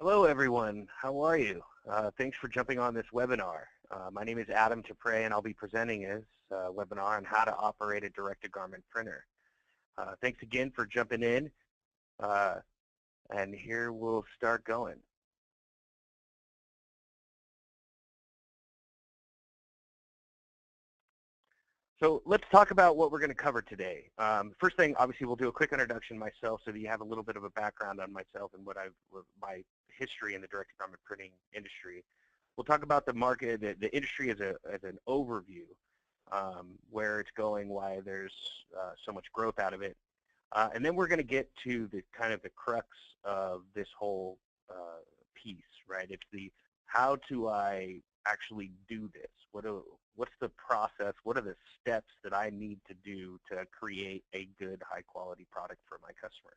Hello, everyone. How are you? Thanks for jumping on this webinar. My name is Adam Dupre, and I'll be presenting this webinar on how to operate a direct-to-garment printer. Thanks again for jumping in, and here we'll start going. So let's talk about what we're going to cover today. First thing, obviously, we'll do a quick introduction myself so that you have a little bit of a background on myself and what my history in the direct-to-garment printing industry. We'll talk about the market, the industry as an overview, where it's going, why there's so much growth out of it, and then we're going to get to the kind of the crux of this whole piece, right? It's the how do I actually do this? What's the process? What are the steps that I need to do to create a good, high-quality product for my customer?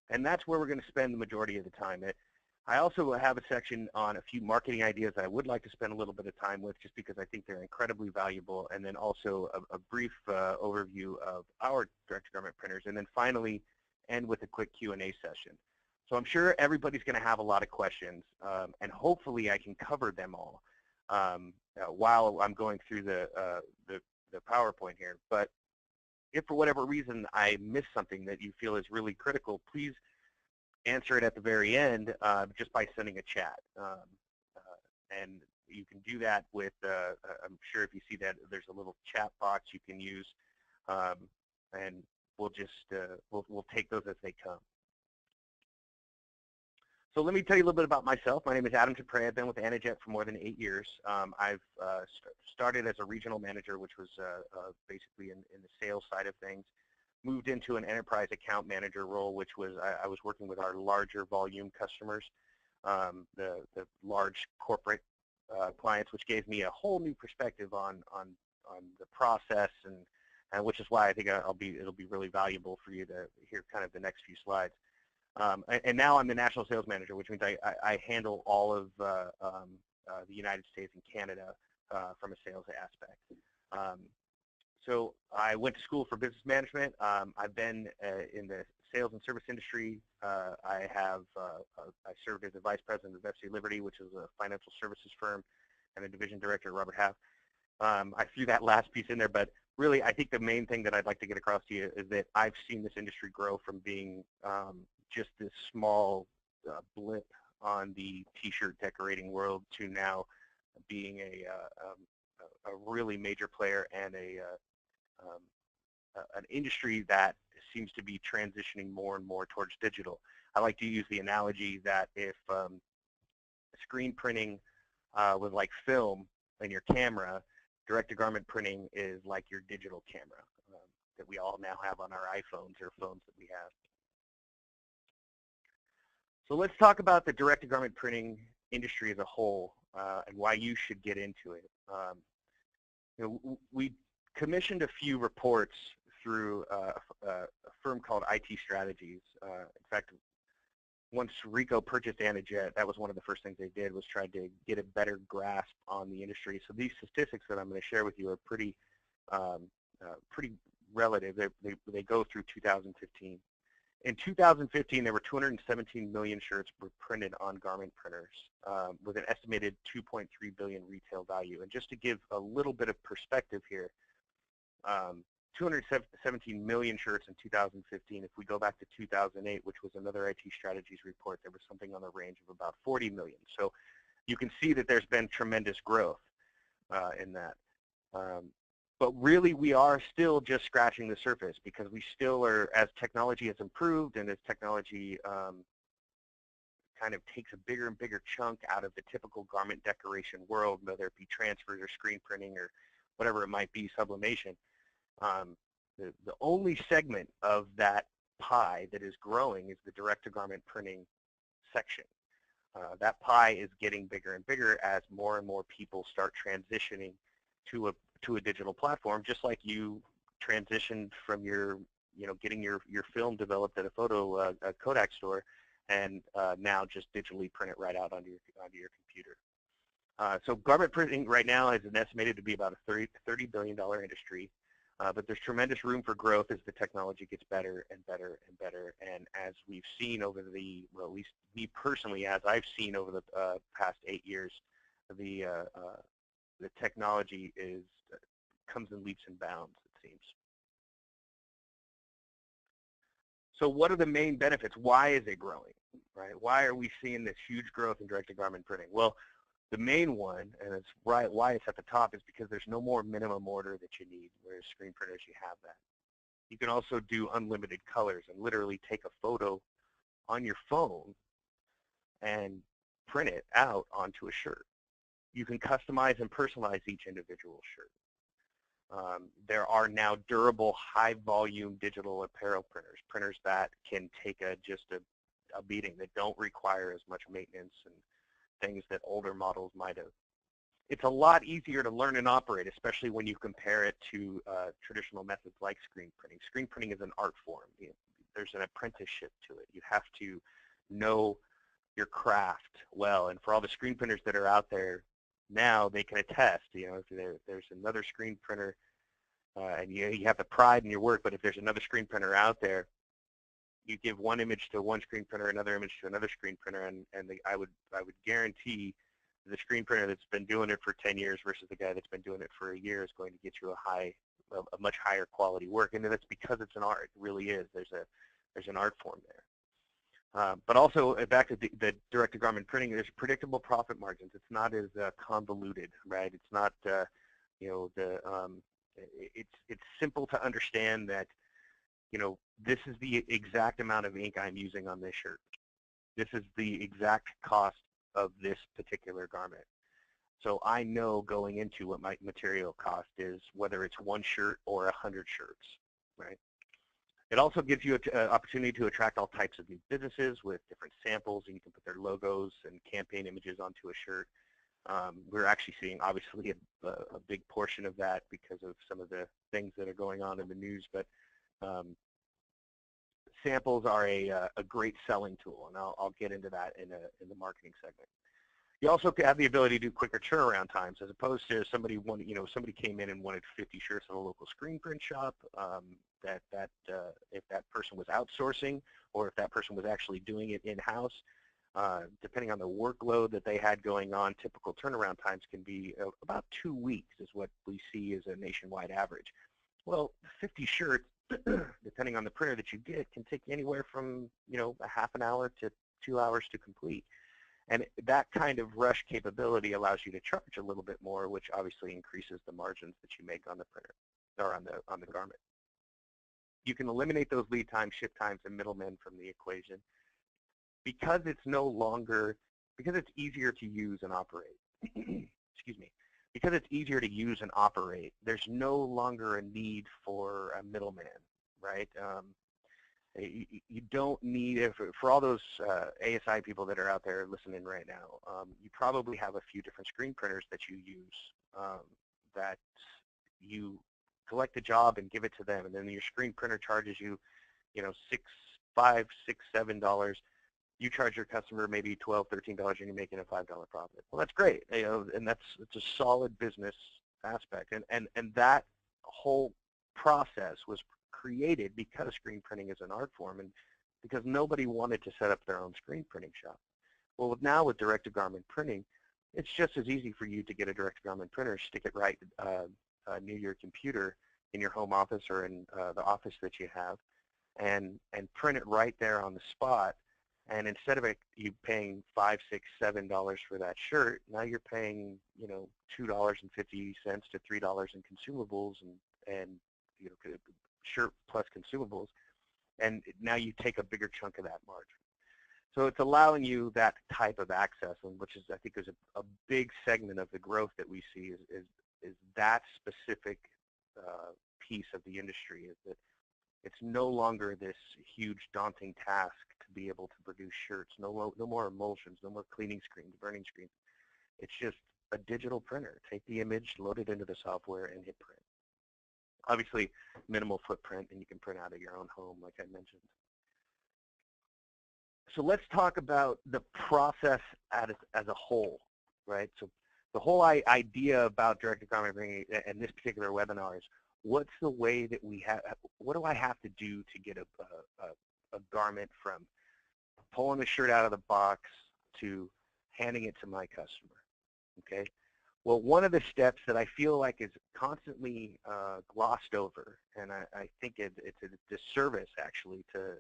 And that's where we're going to spend the majority of the time. I also have a section on a few marketing ideas that I would like to spend a little bit of time with just because I think they're incredibly valuable, and then also a brief overview of our direct-to-garment printers, and then finally end with a quick Q&A session. So I'm sure everybody's going to have a lot of questions, and hopefully I can cover them all while I'm going through the PowerPoint here. But if for whatever reason I miss something that you feel is really critical, please answer it at the very end just by sending a chat. And you can do that with, I'm sure if you see that there's a little chat box you can use, and we'll just, we'll take those as they come. So let me tell you a little bit about myself. My name is Adam Dupre. I've been with Anajet for more than 8 years. I've started as a regional manager, which was basically in the sales side of things. Moved into an enterprise account manager role, which was I was working with our larger volume customers, the large corporate clients, which gave me a whole new perspective on the process, and which is why I think it'll be really valuable for you to hear kind of the next few slides. And now I'm the national sales manager, which means I handle all of the United States and Canada from a sales aspect. So I went to school for business management. I've been in the sales and service industry. I served as the vice president of FC Liberty, which is a financial services firm, and a division director at Robert Half. I threw that last piece in there, but really I think the main thing that I'd like to get across to you is that I've seen this industry grow from being just this small blip on the t-shirt decorating world to now being a really major player and an industry that seems to be transitioning more and more towards digital. I like to use the analogy that if screen printing was like film in your camera, direct-to-garment printing is like your digital camera that we all now have on our iPhones or phones that we have. So let's talk about the direct-to-garment printing industry as a whole and why you should get into it. We commissioned a few reports through a firm called IT Strategies. In fact, once Rico purchased Anajet, that was one of the first things they did was try to get a better grasp on the industry. So these statistics that I'm going to share with you are pretty relative. They go through 2015. In 2015, there were 217 million shirts were printed on garment printers with an estimated 2.3 billion retail value. And just to give a little bit of perspective here, 217 million shirts in 2015. If we go back to 2008, which was another IT Strategies report, there was something on the range of about 40 million. So you can see that there's been tremendous growth in that. But really, we are still just scratching the surface because we still are, as technology has improved and as technology kind of takes a bigger and bigger chunk out of the typical garment decoration world, whether it be transfers or screen printing or whatever it might be, sublimation. The only segment of that pie that is growing is the direct-to-garment printing section. That pie is getting bigger and bigger as more and more people start transitioning to a digital platform, just like you transitioned from your, getting your film developed at a Kodak store, and now just digitally print it right out onto your computer. So garment printing right now is estimated to be about a $30 billion industry. But there's tremendous room for growth as the technology gets better and better and better. And as we've seen over the, well, at least me personally, as I've seen over the past 8 years, the technology comes in leaps and bounds, it seems. So what are the main benefits? Why is it growing, right? Why are we seeing this huge growth in direct-to-garment printing? Well, the main one, and it's right why it's at the top, is because there's no more minimum order that you need, whereas screen printers, you have that. You can also do unlimited colors and literally take a photo on your phone and print it out onto a shirt. You can customize and personalize each individual shirt. There are now durable, high-volume digital apparel printers that can take just a beating, that don't require as much maintenance and things that older models might have. It's a lot easier to learn and operate, especially when you compare it to traditional methods like screen printing. Screen printing is an art form. There's an apprenticeship to it. You have to know your craft well, and for all the screen printers that are out there now, they can attest. If there's another screen printer, and you have the pride in your work, but if there's another screen printer out there, you give one image to one screen printer, another image to another screen printer, and I would guarantee the screen printer that's been doing it for 10 years versus the guy that's been doing it for a year is going to get you a much higher quality work, and that's because it's an art. It really is. There's an art form there. But also, back to the direct-to-garment printing, there's predictable profit margins. It's not as convoluted, right? It's not, it's simple to understand that, this is the exact amount of ink I'm using on this shirt. This is the exact cost of this particular garment. So I know going into what my material cost is, whether it's one shirt or 100 shirts, right? It also gives you an opportunity to attract all types of new businesses with different samples, and you can put their logos and campaign images onto a shirt. We're actually seeing, obviously, a big portion of that because of some of the things that are going on in the news, but samples are a great selling tool, and I'll get into that in the marketing segment. You also have the ability to do quicker turnaround times, as opposed to somebody came in and wanted 50 shirts in a local screen print shop. If that person was outsourcing, or if that person was actually doing it in-house, depending on the workload that they had going on, typical turnaround times can be about 2 weeks, is what we see as a nationwide average. Well, 50 shirts, depending on the printer that you get, can take anywhere from a half an hour to 2 hours to complete. And that kind of rush capability allows you to charge a little bit more, which obviously increases the margins that you make on the printer or on the garment. You can eliminate those lead times, ship times, and middlemen from the equation because it's easier to use and operate. Excuse me. Because it's easier to use and operate, there's no longer a need for a middleman, right? You don't need, for all those ASI people that are out there listening right now, you probably have a few different screen printers that you use, that you collect a job and give it to them, and then your screen printer charges you, $5, $6, $7. You charge your customer maybe $12, $13, and you're making a $5 profit. Well, that's great, and it's a solid business aspect, and that whole process was created because screen printing is an art form, and because nobody wanted to set up their own screen printing shop. Well, now with direct-to-garment printing, it's just as easy for you to get a direct-to-garment printer, stick it right near your computer in your home office or in the office that you have, and print it right there on the spot. And instead of you paying $5, $6, $7 for that shirt, now you're paying $2.50 to $3 in consumables and shirt plus consumables, and now you take a bigger chunk of that margin. So it's allowing you that type of access, and which is, I think, is a big segment of the growth that we see is that specific piece of the industry, is that it's no longer this huge daunting task to be able to produce shirts. No more emulsions, no more cleaning screens, burning screens. It's just a digital printer. Take the image, load it into the software, and hit print. Obviously, minimal footprint, and you can print out of your own home, like I mentioned. So let's talk about the process as a whole, right? So the whole idea about direct-to-garment printing and this particular webinar is, what's the way that we have, what do I have to do to get a garment from pulling the shirt out of the box to handing it to my customer, okay? Well, one of the steps that I feel like is constantly glossed over, and I think it's a disservice actually to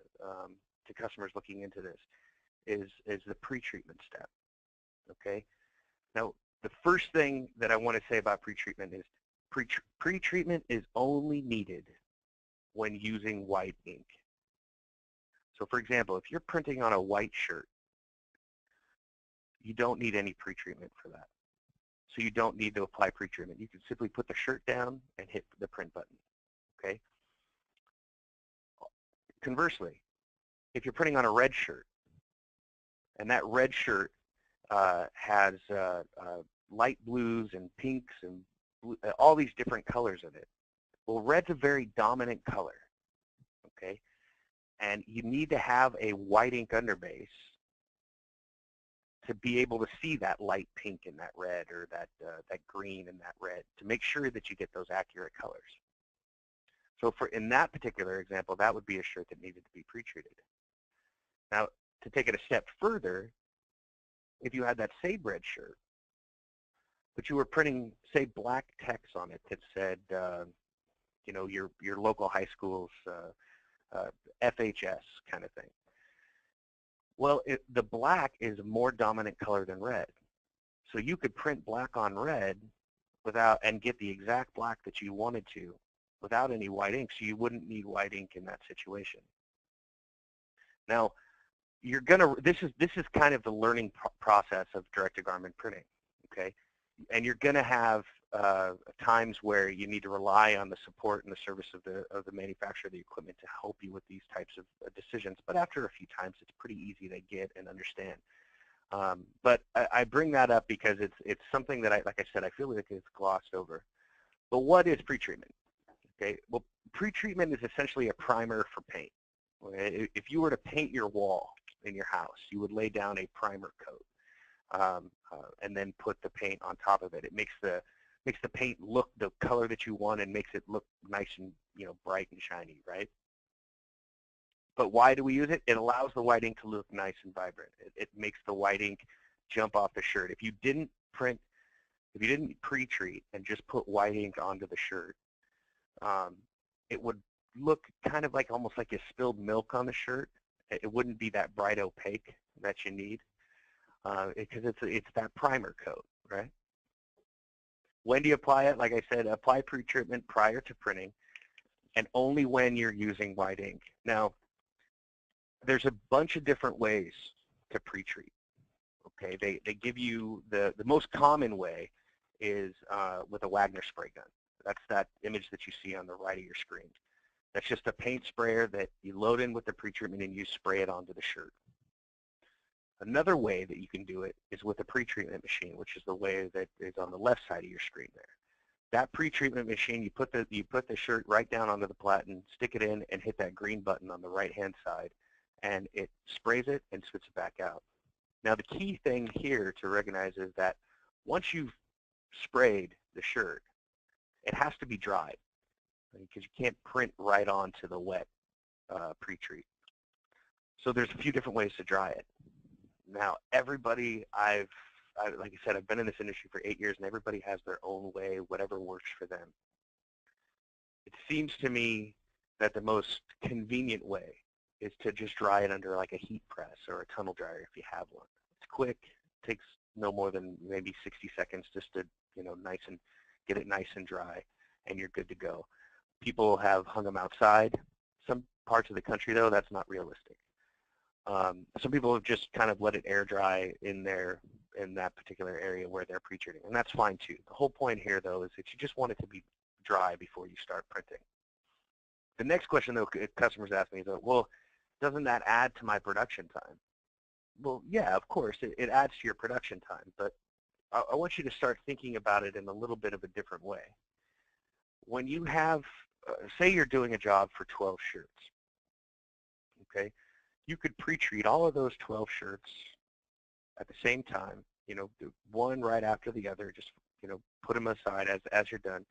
customers looking into this, is the pre-treatment step, okay? Now, the first thing that I want to say about pre-treatment is pre-treatment is only needed when using white ink. So for example, if you're printing on a white shirt, you don't need any pre-treatment for that. So you don't need to apply pre-treatment. You can simply put the shirt down and hit the print button, okay? Conversely, if you're printing on a red shirt, and that red shirt has light blues and pinks and blue, all these different colors in it. Well, red's a very dominant color, okay? And you need to have a white ink underbase to be able to see that light pink in that red, or that green in that red, to make sure that you get those accurate colors. So in that particular example, that would be a shirt that needed to be pre-treated. Now, to take it a step further, if you had that same red shirt, but you were printing, say, black text on it that said, you know, your local high school's FHS kind of thing. Well, the black is a more dominant color than red. So you could print black on red and get the exact black that you wanted to without any white ink, so you wouldn't need white ink in that situation. Now, this is kind of the learning process of direct-to-garment printing, okay? And you're going to have times where you need to rely on the support and the service of the manufacturer of the equipment to help you with these types of decisions. But after a few times, it's pretty easy to get and understand. But I bring that up because it's something that, like I said, I feel like it's glossed over. But what is pretreatment? Okay, well, pretreatment is essentially a primer for paint. Okay? If you were to paint your wall in your house, you would lay down a primer coat. And then put the paint on top of it. It makes the paint look the color that you want and makes it look nice and, you know, bright and shiny, right? But why do we use it? It allows the white ink to look nice and vibrant. It makes the white ink jump off the shirt. If you didn't pre-treat and just put white ink onto the shirt, it would look kind of like almost like you spilled milk on the shirt. It wouldn't be that bright opaque that you need. Because it's that primer coat, right? When do you apply it? Like I said, apply pre-treatment prior to printing, and only when you're using white ink. Now, there's a bunch of different ways to pre-treat. Okay, they give you the most common way is with a Wagner spray gun. That's that image that you see on the right of your screen. That's just a paint sprayer that you load in with the pre-treatment and you spray it onto the shirt. Another way that you can do it is with a pretreatment machine, which is the way that is on the left side of your screen there. That pretreatment machine, you put the shirt right down onto the platen, stick it in, and hit that green button on the right-hand side, and it sprays it and spits it back out. Now, the key thing here to recognize is that once you've sprayed the shirt, it has to be dried, because you can't print right onto the wet pre-treat. So there's a few different ways to dry it. Now, everybody, like I said, I've been in this industry for 8 years, and everybody has their own way, whatever works for them. It seems to me that the most convenient way is to just dry it under like a heat press or a tunnel dryer if you have one. It's quick, takes no more than maybe 60 seconds just to, you know, get it nice and dry, and you're good to go. People have hung them outside. Some parts of the country, though, that's not realistic. Some people have just kind of let it air dry in that particular area where they're pre-treating, and that's fine too. The whole point here, though, is that you just want it to be dry before you start printing. The next question, though, customers ask me is, well, doesn't that add to my production time? Well, yeah, of course, it adds to your production time, but I want you to start thinking about it in a little bit of a different way. When you have, say you're doing a job for 12 shirts, okay? You could pre-treat all of those 12 shirts at the same time, you know, one right after the other, just, you know, put them aside as you're done,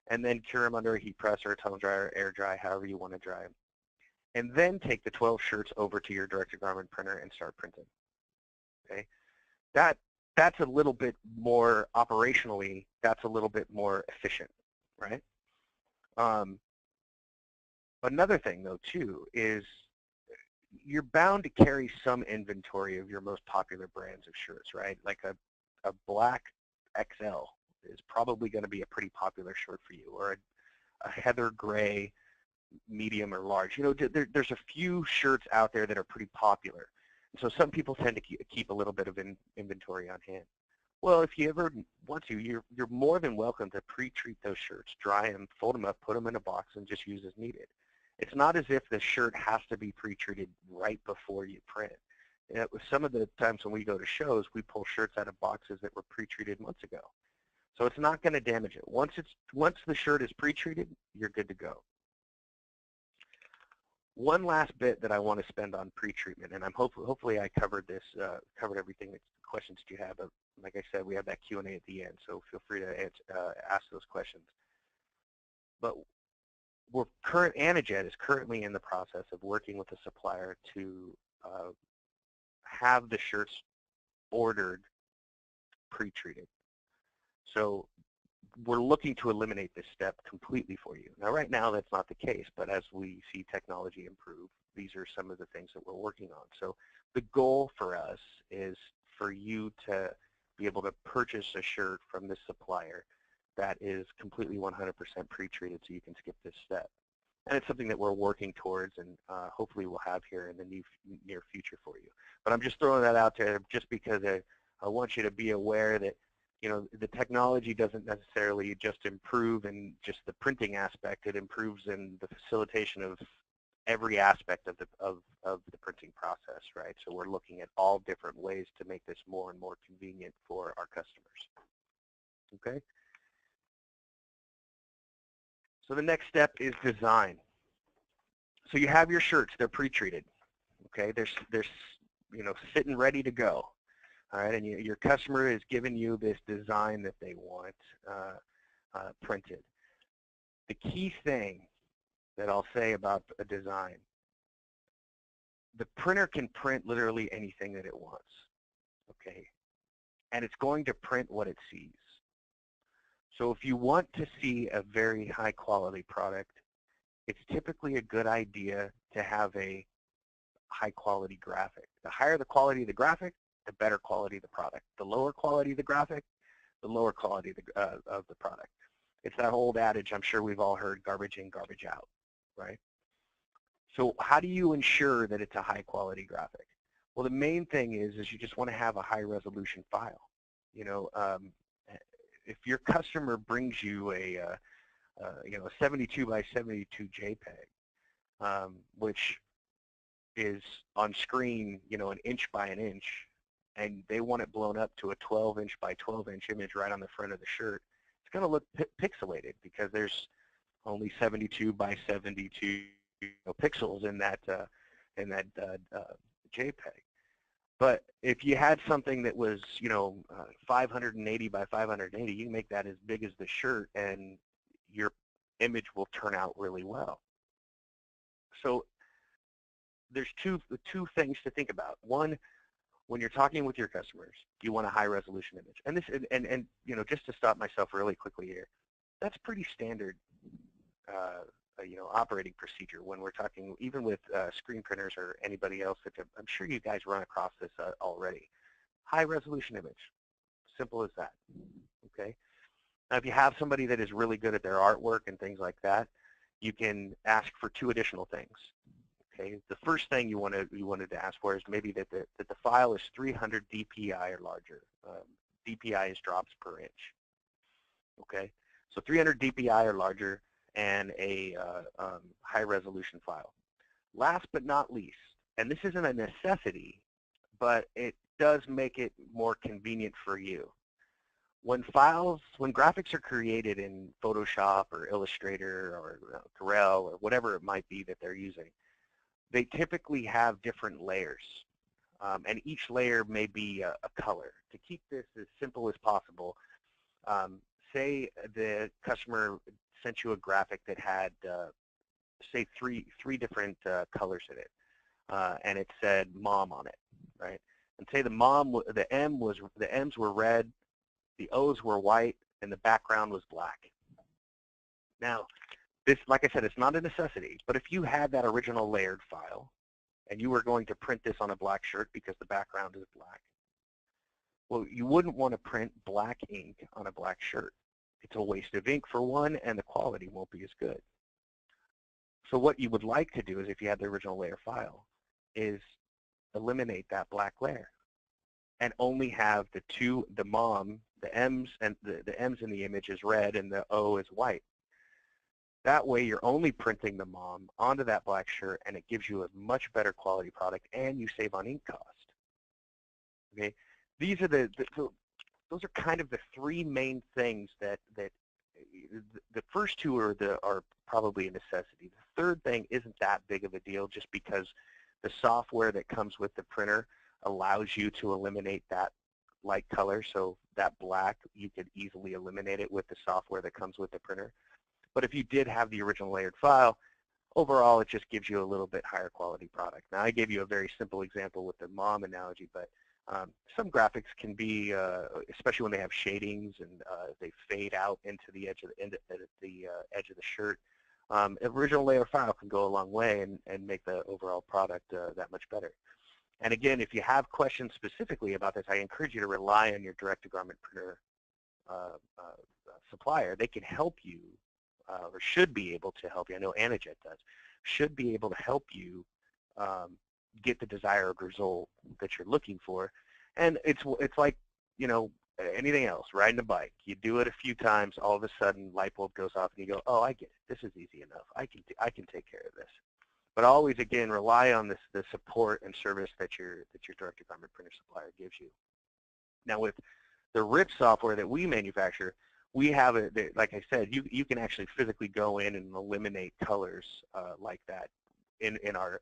and then cure them under a heat press or a tunnel dry or air dry, however you want to dry them. And then take the 12 shirts over to your direct-to-garment printer and start printing. Okay, that's a little bit more operationally. That's a little bit more efficient, right? Another thing though too is you're bound to carry some inventory of your most popular brands of shirts, right? Like a black XL is probably going to be a pretty popular shirt for you, or a heather gray medium or large. You know, there's a few shirts out there that are pretty popular. And so some people tend to keep a little bit of inventory on hand. Well, if you ever want to, you're more than welcome to pre-treat those shirts, dry them, fold them up, put them in a box, and just use as needed. It's not as if the shirt has to be pre-treated right before you print. Some of the times when we go to shows, we pull shirts out of boxes that were pre-treated months ago. So it's not going to damage it. Once the shirt is pre-treated, you're good to go. One last bit that I want to spend on pre-treatment, and I'm hopefully I covered this, covered everything, questions that you have. But like I said, we have that Q&A at the end, so feel free to ask those questions. But Anajet is currently in the process of working with the supplier to have the shirts ordered pre-treated. So we're looking to eliminate this step completely for you. Now, right now, that's not the case, but as we see technology improve, these are some of the things that we're working on. So the goal for us is for you to be able to purchase a shirt from this supplier that is completely 100% pre-treated, so you can skip this step. And it's something that we're working towards, and hopefully we'll have here in the near future for you. But I'm just throwing that out there just because I want you to be aware that, you know, the technology doesn't necessarily just improve in just the printing aspect. It improves in the facilitation of every aspect of the printing process, right? So we're looking at all different ways to make this more and more convenient for our customers. Okay? So the next step is design. So you have your shirts, they're pre-treated. Okay, they're you know, sitting ready to go. All right, and your customer is giving you this design that they want printed. The key thing that I'll say about a design, the printer can print literally anything that it wants, okay? And it's going to print what it sees. So if you want to see a very high quality product, it's typically a good idea to have a high quality graphic. The higher the quality of the graphic, the better quality of the product. The lower quality of the graphic, the lower quality of the product. It's that old adage I'm sure we've all heard, garbage in, garbage out, right? So how do you ensure that it's a high quality graphic? Well, the main thing is you just want to have a high resolution file. You know, if your customer brings you a you know, a 72 by 72 JPEG, which is on screen, you know, an inch by an inch, and they want it blown up to a 12-inch by 12-inch image right on the front of the shirt, it's going to look pixelated because there's only 72 by 72 pixels in that JPEG. But if you had something that was, you know, 580 by 580, you can make that as big as the shirt, and your image will turn out really well. So there's two things to think about. One, when you're talking with your customers, you want a high resolution image. And this, and you know, just to stop myself really quickly here, that's pretty standard, you know, operating procedure when we're talking, even with screen printers or anybody else. I'm sure you guys run across this already. High resolution image, simple as that. Okay. Now, if you have somebody that is really good at their artwork and things like that, you can ask for two additional things. Okay, the first thing you wanted to ask for is maybe that the file is 300 dpi or larger. Dpi is drops per inch. Okay, so 300 dpi or larger and a high resolution file. Last but not least, and this isn't a necessity, but it does make it more convenient for you. When graphics are created in Photoshop or Illustrator or Corel or whatever it might be that they're using, they typically have different layers, and each layer may be a color. To keep this as simple as possible, say the customer sent you a graphic that had, say, three different colors in it, and it said mom on it, right? And say the M's were red, the O's were white, and the background was black. Now, this, like I said, it's not a necessity, but if you had that original layered file and you were going to print this on a black shirt because the background is black, well, you wouldn't want to print black ink on a black shirt. It's a waste of ink for one, and the quality won't be as good. So what you would like to do is, if you had the original layer file, is eliminate that black layer and only have the mom, the M's and the M's in the image is red and the O is white. That way you're only printing the mom onto that black shirt, and it gives you a much better quality product, and you save on ink cost. Okay, these are those are kind of the three main things that the first two are probably a necessity. The third thing isn't that big of a deal, just because the software that comes with the printer allows you to eliminate that light color. So that black, you could easily eliminate it with the software that comes with the printer. But if you did have the original layered file, overall it just gives you a little bit higher quality product. Now, I gave you a very simple example with the mom analogy, but some graphics can be, especially when they have shadings and they fade out into the edge of edge of the shirt. Original layer file can go a long way and make the overall product that much better. And again, if you have questions specifically about this, I encourage you to rely on your direct-to-garment printer supplier. They can help you, or should be able to help you. I know Anajet does. Should be able to help you get the desired result that you're looking for. And it's like, you know, anything else, riding a bike. You do it a few times, all of a sudden light bulb goes off and you go, oh, I get it. This is easy enough. I can take care of this. But always, again, rely on the support and service that your direct-to-garment printer supplier gives you. Now, with the RIP software that we manufacture, we have like I said, you can actually physically go in and eliminate colors like that in our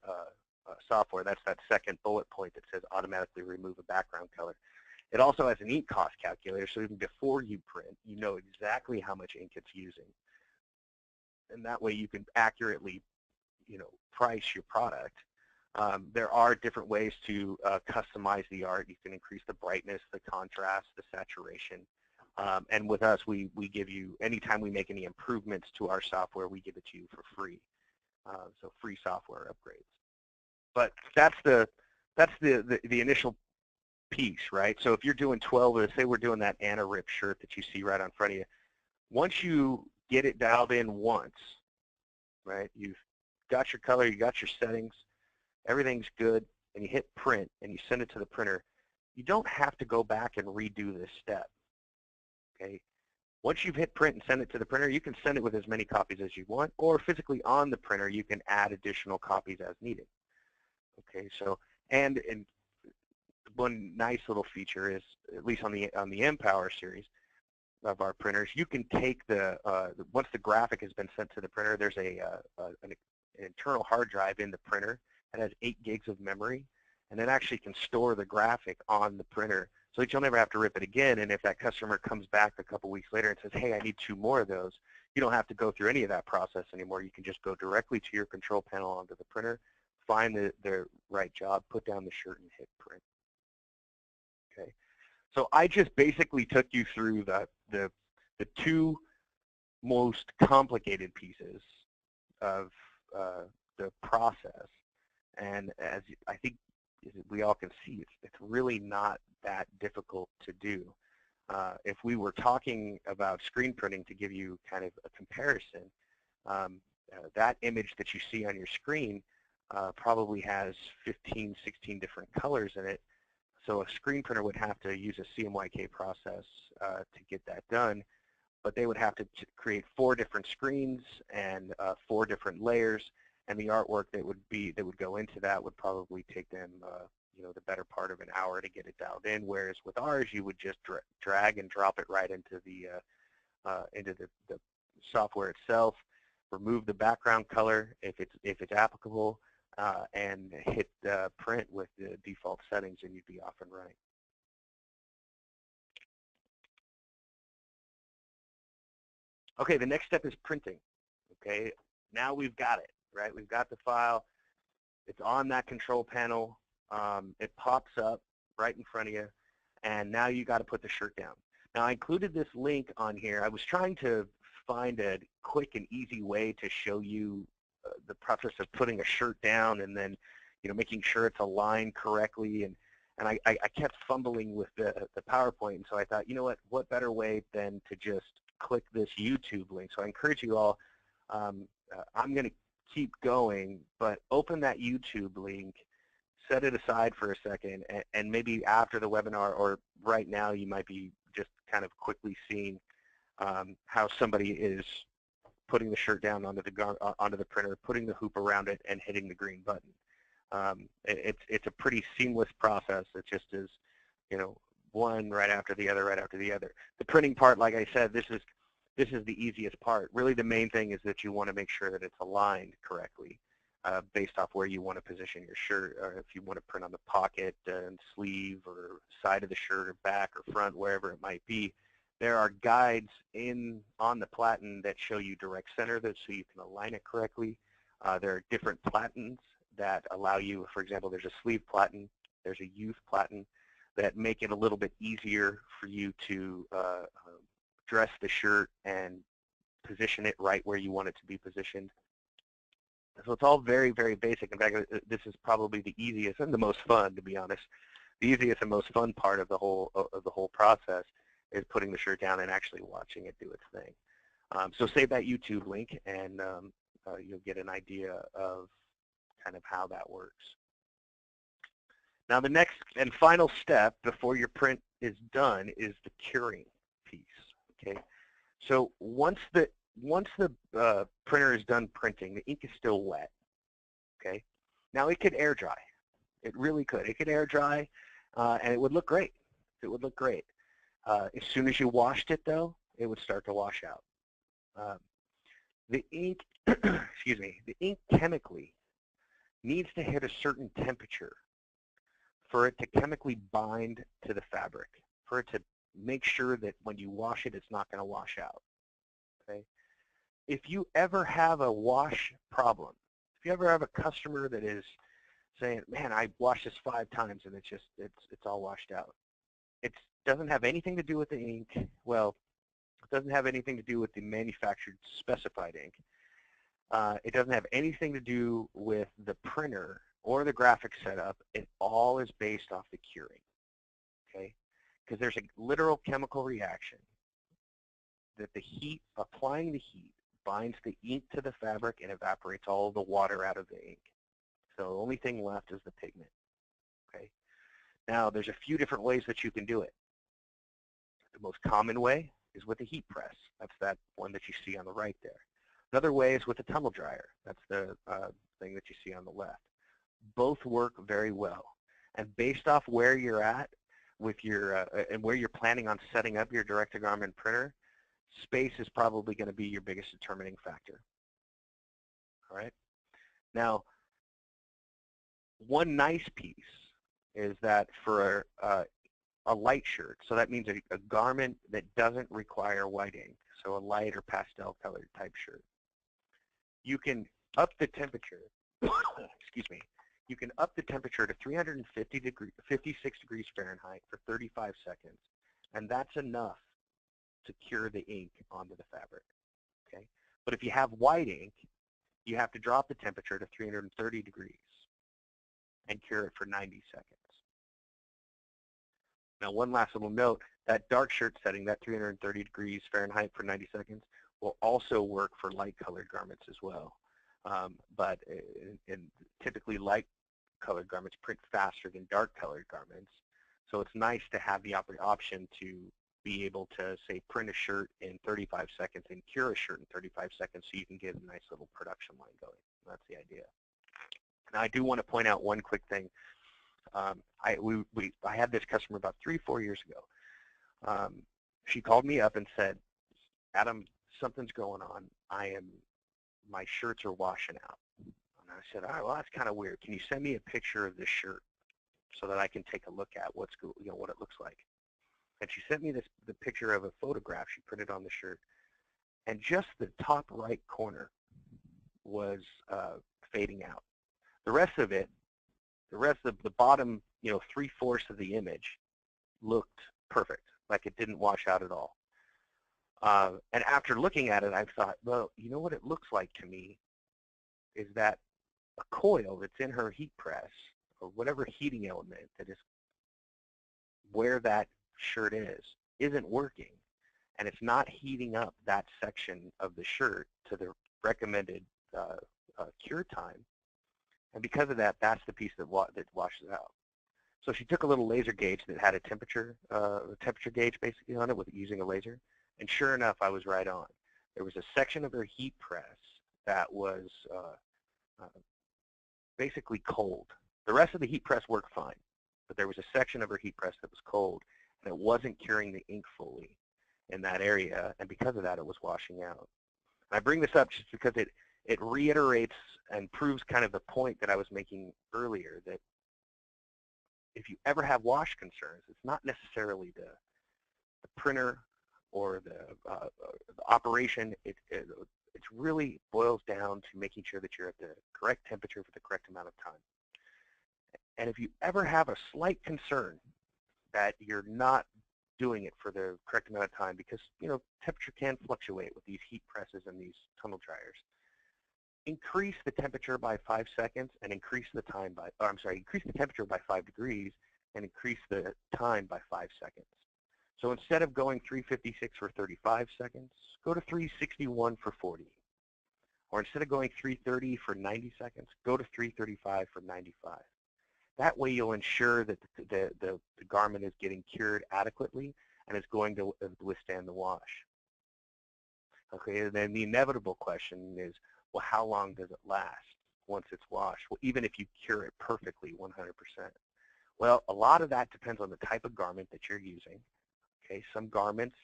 software. That's that second bullet point that says automatically remove a background color. It also has an ink cost calculator, so even before you print, you know exactly how much ink it's using. And that way you can accurately, you know, price your product. There are different ways to customize the art. You can increase the brightness, the contrast, the saturation. And with us, we give you, anytime we make any improvements to our software, we give it to you for free. So free software upgrades. But that's the initial piece, right? So if you're doing 12, let's say we're doing that Anna Rip shirt that you see right on front of you. Once you get it dialed in once, right? You've got your color, you got your settings, everything's good, and you hit print and you send it to the printer. You don't have to go back and redo this step. Okay. Once you've hit print and send it to the printer, you can send it with as many copies as you want, or physically on the printer, you can add additional copies as needed. Okay, so and one nice little feature is, at least on the Empower series of our printers, you can take once the graphic has been sent to the printer, there's an internal hard drive in the printer that has 8 gigs of memory, and it actually can store the graphic on the printer so that you'll never have to rip it again. And if that customer comes back a couple weeks later and says, hey, I need 2 more of those, you don't have to go through any of that process anymore. You can just go directly to your control panel onto the printer, find the right job, put down the shirt, and hit print. Okay, so I just basically took you through the 2 most complicated pieces of the process, and as I think we all can see, it's really not that difficult to do. If we were talking about screen printing, to give you kind of a comparison, that image that you see on your screen probably has 15, 16 different colors in it. So a screen printer would have to use a CMYK process to get that done, but they would have to create 4 different screens and 4 different layers, and the artwork that would go into that would probably take them you know, the better part of an hour to get it dialed in. Whereas with ours, you would just drag and drop it right into the software itself, remove the background color if it's applicable, and hit print with the default settings, and you'd be off and running. Okay, the next step is printing. Okay, now we've got it, right? We've got the file. It's on that control panel. It pops up right in front of you, and now you got to put the shirt down. Now, I included this link on here. I was trying to find a quick and easy way to show you the process of putting a shirt down and then, making sure it's aligned correctly. And I kept fumbling with the PowerPoint, and so I thought, you know what better way than to just click this YouTube link. So I encourage you all, I'm going to keep going, but open that YouTube link, set it aside for a second, and maybe after the webinar or right now you might be just kind of quickly seeing how somebody is putting the shirt down onto the printer, putting the hoop around it, and hitting the green button. It's a pretty seamless process. It just is, one right after the other, right after the other. The printing part, like I said, this is the easiest part. Really, the main thing is that you want to make sure that it's aligned correctly based off where you want to position your shirt, or if you want to print on the pocket and sleeve or side of the shirt or back or front, wherever it might be. There are guides on the platen that show you direct center so you can align it correctly. There are different platens that allow you, for example, there's a sleeve platen, there's a youth platen that make it a little bit easier for you to dress the shirt and position it right where you want it to be positioned. So it's all very, very basic. In fact, this is probably the easiest and the most fun, to be honest. The easiest and most fun part of the whole process is putting the shirt down and actually watching it do its thing. So save that YouTube link, and you'll get an idea of kind of how that works. Now, the next and final step before your print is done is the curing piece. Okay, so once the printer is done printing, the ink is still wet. Okay, now it could air dry. It really could. It could air dry, and it would look great. It would look great. As soon as you washed it, though, it would start to wash out. The ink, excuse me, the ink chemically needs to hit a certain temperature for it to chemically bind to the fabric, for it to make sure that when you wash it, it's not going to wash out. Okay? If you ever have a wash problem, if you ever have a customer that is saying, man, I washed this 5 times and it's all washed out. It doesn't have anything to do with the ink. Well, it doesn't have anything to do with the manufactured specified ink. It doesn't have anything to do with the printer or the graphic setup. It all is based off the curing, okay? Because there's a literal chemical reaction that the heat, applying the heat, binds the ink to the fabric and evaporates all the water out of the ink. So the only thing left is the pigment, okay? Now, there's a few different ways that you can do it. The most common way is with a heat press. That's that one that you see on the right there. Another way is with a tumble dryer. That's the thing that you see on the left. Both work very well. And based off where you're at with your, and where you're planning on setting up your direct-to-garment printer, space is probably going to be your biggest determining factor. All right? Now, one nice piece is that for a light shirt, so that means a garment that doesn't require white ink, so a light or pastel colored type shirt, you can up the temperature, excuse me, you can up the temperature to 56 degrees Fahrenheit for 35 seconds, and that's enough to cure the ink onto the fabric, okay? But if you have white ink, you have to drop the temperature to 330 degrees and cure it for 90 seconds. Now, one last little note, that dark shirt setting, that 330 degrees Fahrenheit for 90 seconds, will also work for light colored garments as well. But typically light colored garments print faster than dark colored garments. So it's nice to have the option to be able to, say, print a shirt in 35 seconds and cure a shirt in 35 seconds so you can get a nice little production line going. That's the idea. Now, I do want to point out one quick thing. I had this customer about 3-4 years ago. She called me up and said, Adam, something's going on. My shirts are washing out. And I said, all right, well, that's kind of weird. Can you send me a picture of this shirt so that I can take a look at what it looks like? And she sent me the picture of a photograph she printed on the shirt. and just the top right corner was fading out. The rest of it, the rest of the bottom, 3/4 of the image looked perfect, like it didn't wash out at all. And after looking at it, I thought, well, you know what it looks like to me is that a coil that's in her heat press, or whatever heating element that is where that shirt is, isn't working. And it's not heating up that section of the shirt to the recommended cure time. And because of that, that's the piece that washes out. So she took a little laser gauge that had a temperature gauge basically on it with using a laser. And sure enough, I was right on. There was a section of her heat press that was basically cold. The rest of the heat press worked fine, but there was a section of her heat press that was cold, and it wasn't curing the ink fully in that area, and because of that, it was washing out. And I bring this up just because it reiterates and proves kind of the point that I was making earlier, that if you ever have wash concerns, it's not necessarily the printer or the operation. It really boils down to making sure that you're at the correct temperature for the correct amount of time. And if you ever have a slight concern that you're not doing it for the correct amount of time, because temperature can fluctuate with these heat presses and these tunnel dryers, increase the temperature by 5 seconds and increase the time by, increase the temperature by 5 degrees and increase the time by 5 seconds. So instead of going 356 for 35 seconds, go to 361 for 40. Or instead of going 330 for 90 seconds, go to 335 for 95. That way you'll ensure that the garment is getting cured adequately and is going to withstand the wash. Okay, and then the inevitable question is, well, how long does it last once it's washed? Well, even if you cure it perfectly, 100%. Well, a lot of that depends on the type of garment that you're using. Okay, some garments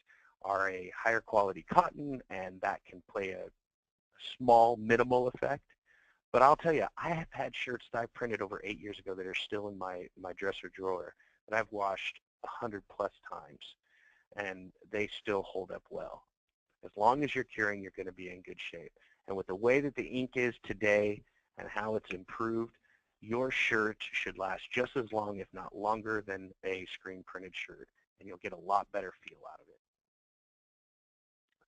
are a higher quality cotton, and that can play a small, minimal effect. But I'll tell you, I have had shirts that I printed over 8 years ago that are still in my dresser drawer that I've washed 100+ times, and they still hold up well. As long as you're curing, you're going to be in good shape. And with the way that the ink is today and how it's improved, your shirt should last just as long, if not longer, than a screen printed shirt, and you'll get a lot better feel out of it.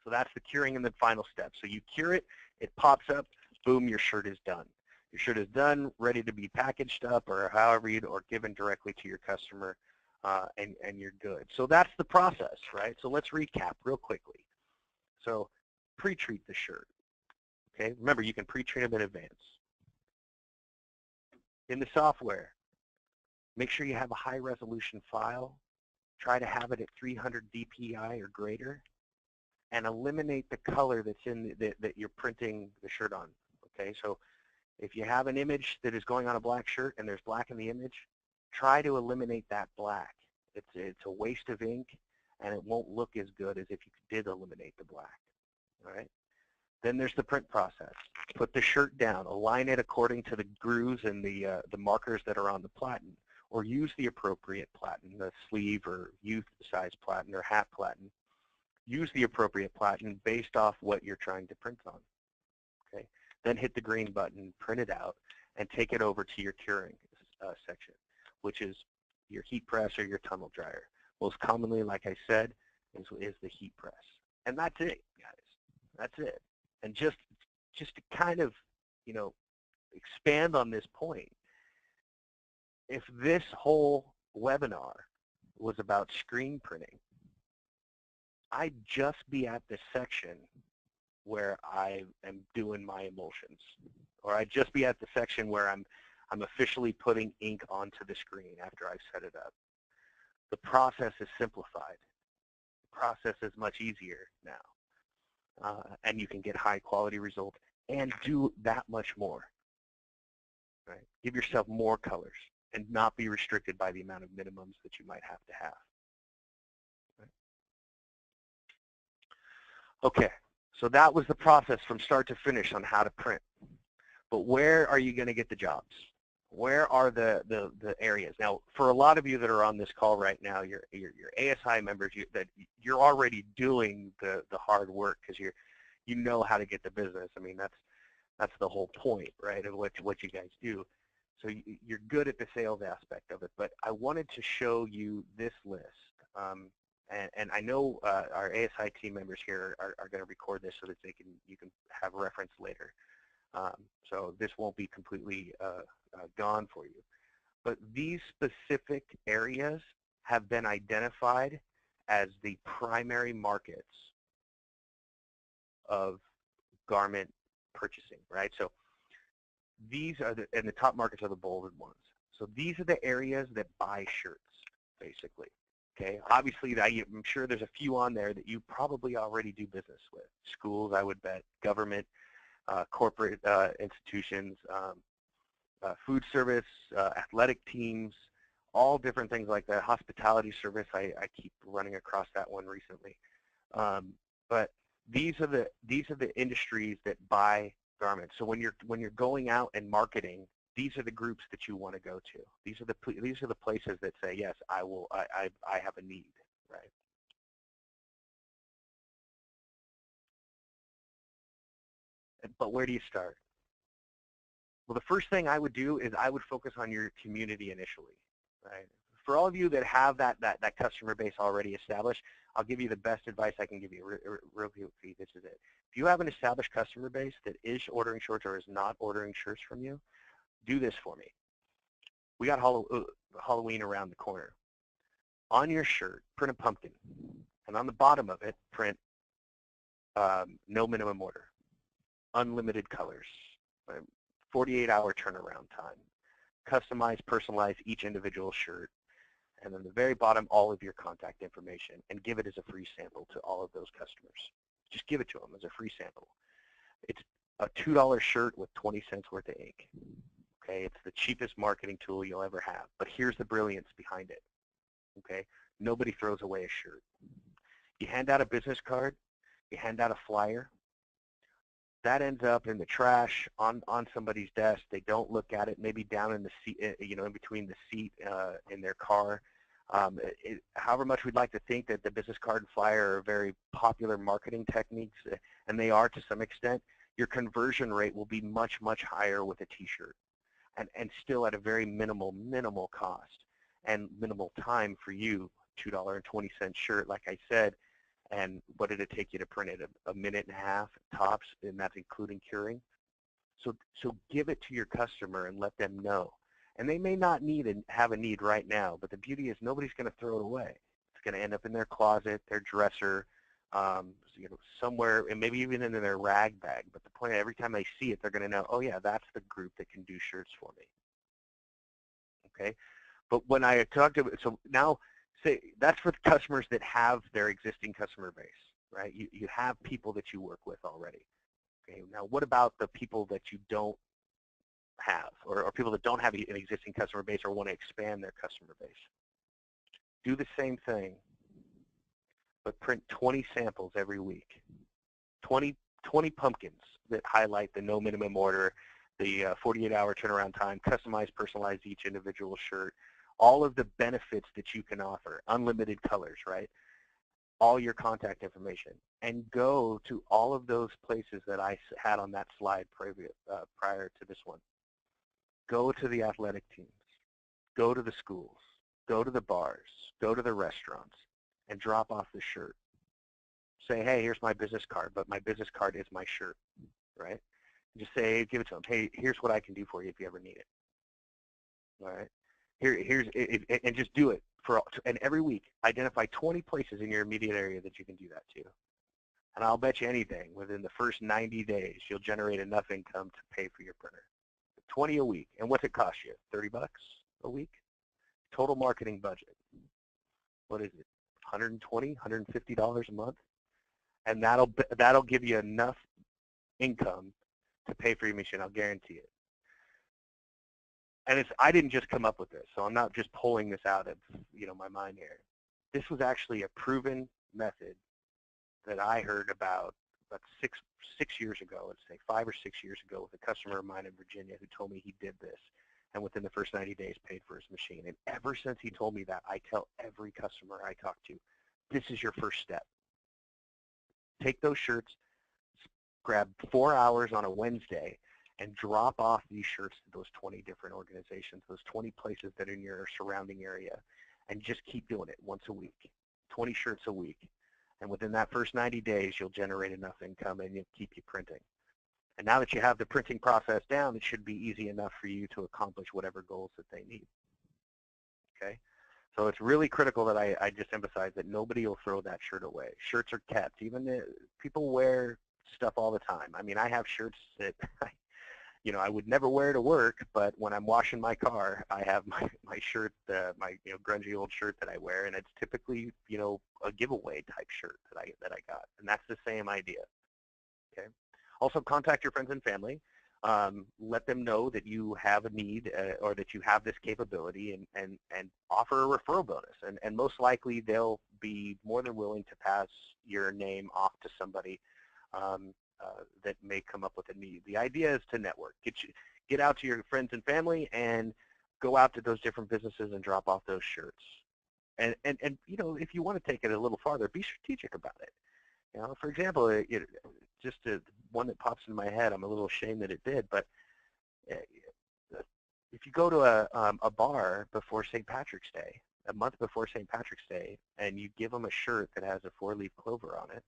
So that's the curing and the final step. So you cure it, it pops up, boom, your shirt is done. Your shirt is done, ready to be packaged up, or however or given directly to your customer, and you're good. So that's the process, right? So let's recap real quickly. So pre-treat the shirt. Okay, remember, you can pre-treat them in advance. In the software, make sure you have a high resolution file. Try to have it at 300 dpi or greater, and eliminate the color that's in that you're printing the shirt on. Okay, so if you have an image that is going on a black shirt and there's black in the image, try to eliminate that black. It's a waste of ink, and it won't look as good as if you did eliminate the black. All right. Then there's the print process. Put the shirt down, align it according to the grooves and the markers that are on the platen, or use the appropriate platen, the sleeve or youth size platen or hat platen. Use the appropriate platen based off what you're trying to print on. Okay. Then hit the green button, print it out, and take it over to your curing section, which is your heat press or your tunnel dryer. Most commonly, like I said, is the heat press. And that's it, guys. That's it. And just to kind of, expand on this point, if this whole webinar was about screen printing, I'd just be at the section where I am doing my emulsions, or I'd just be at the section where I'm officially putting ink onto the screen after I've set it up. The process is simplified. The process is much easier now. And you can get high quality results and do that much more. Right? Give yourself more colors and not be restricted by the amount of minimums that you might have to have. Right? Okay, so that was the process from start to finish on how to print. But where are you going to get the jobs? Where are the areas? Now, for a lot of you that are on this call right now, your ASI members, that you're already doing the hard work because you know how to get the business. I mean, that's the whole point, right, of what you guys do. So you're good at the sales aspect of it. But I wanted to show you this list. And I know our ASI team members here are going to record this so that you can have reference later. So this won't be completely gone for you. But these specific areas have been identified as the primary markets of garment purchasing, right? So these are and the top markets are the bolded ones. So these are the areas that buy shirts, basically. Okay, obviously, I'm sure there's a few on there that you probably already do business with. Schools, I would bet, government, corporate institutions, food service, athletic teams, all different things like that. Hospitality service, I keep running across that one recently. But these are the industries that buy garments. So when you're going out and marketing, these are the groups that you want to go to. These are the places that say, yes, I have a need, right? But where do you start? Well, the first thing I would do is I would focus on your community initially, right? For all of you that have that customer base already established, I'll give you the best advice I can give you. Real quickly, this is it. If you have an established customer base that is ordering shirts or is not ordering shirts from you, do this for me. We got Halloween around the corner. On your shirt, print a pumpkin, and on the bottom of it, print no minimum order, unlimited colors, 48-hour turnaround time, customize, personalize each individual shirt, and then the very bottom, all of your contact information, and give it as a free sample to all of those customers. Just give it to them as a free sample. It's a $2 shirt with 20 cents worth of ink. Okay, it's the cheapest marketing tool you'll ever have, but here's the brilliance behind it. Okay, nobody throws away a shirt. You hand out a business card, you hand out a flyer, that ends up in the trash on somebody's desk. They don't look at it, maybe down in the seat, in between the seat in their car. However much we'd like to think that the business card and flyer are very popular marketing techniques, and they are to some extent, your conversion rate will be much, much higher with a t-shirt, and still at a very minimal cost and minimal time for you. $2.20 shirt, like I said. And what did it take you to print it? A minute and a half tops, and that's including curing. So give it to your customer and let them know. And they may not have a need right now, but the beauty is nobody's going to throw it away. It's going to end up in their closet, their dresser, somewhere, and maybe even in their rag bag. But the point, every time they see it, they're going to know, oh yeah, that's the group that can do shirts for me. Okay, but when I talked to, so now, say that's for the customers that have their existing customer base, right? You have people that you work with already. Okay, now what about the people that you don't have, or people that don't have an existing customer base or want to expand their customer base? Do the same thing, but print 20 samples every week. 20 pumpkins that highlight the no minimum order, the 48-hour turnaround time, customize, personalize each individual shirt, all of the benefits that you can offer, unlimited colors, right? All your contact information, and go to all of those places that I had on that slide prior to this one. Go to the athletic teams, go to the schools, go to the bars, go to the restaurants, and drop off the shirt. Say, hey, here's my business card, but my business card is my shirt, right? Just say, give it to them. Hey, here's what I can do for you if you ever need it. All right. And just do it and every week identify 20 places in your immediate area that you can do that to. And I'll bet you anything, within the first 90 days, you'll generate enough income to pay for your printer. 20 a week. And what's it cost you? 30 bucks a week? Total marketing budget. What is it? $120, $150 a month? And that'll give you enough income to pay for your machine. I'll guarantee it. And I didn't just come up with this, so I'm not just pulling this out of my mind here. This was actually a proven method that I heard about six years ago, let's say 5 or 6 years ago, with a customer of mine in Virginia who told me he did this, and within the first 90 days paid for his machine. And ever since he told me that, I tell every customer I talk to, this is your first step. Take those shirts, grab 4 hours on a Wednesday and drop off these shirts to those 20 different organizations, those 20 places that are in your surrounding area, and just keep doing it once a week, 20 shirts a week. And within that first 90 days, you'll generate enough income and you'll keep you printing. And now that you have the printing process down, it should be easy enough for you to accomplish whatever goals that they need. Okay? So it's really critical that I just emphasize that nobody will throw that shirt away. Shirts are kept. Even people wear stuff all the time. I mean, I have shirts that I would never wear to work, but when I'm washing my car, I have my shirt, my grungy old shirt that I wear, and it's typically a giveaway type shirt that I got, and that's the same idea. Okay. Also, contact your friends and family. Let them know that you have a need or that you have this capability, and offer a referral bonus. And most likely they'll be more than willing to pass your name off to somebody that may come up with a need. The idea is to network. Get out to your friends and family and go out to those different businesses and drop off those shirts. And if you want to take it a little farther, be strategic about it. For example, just one that pops into my head, I'm a little ashamed that it did, but if you go to a bar before St. Patrick's Day, a month before St. Patrick's Day, and you give them a shirt that has a 4-leaf clover on it,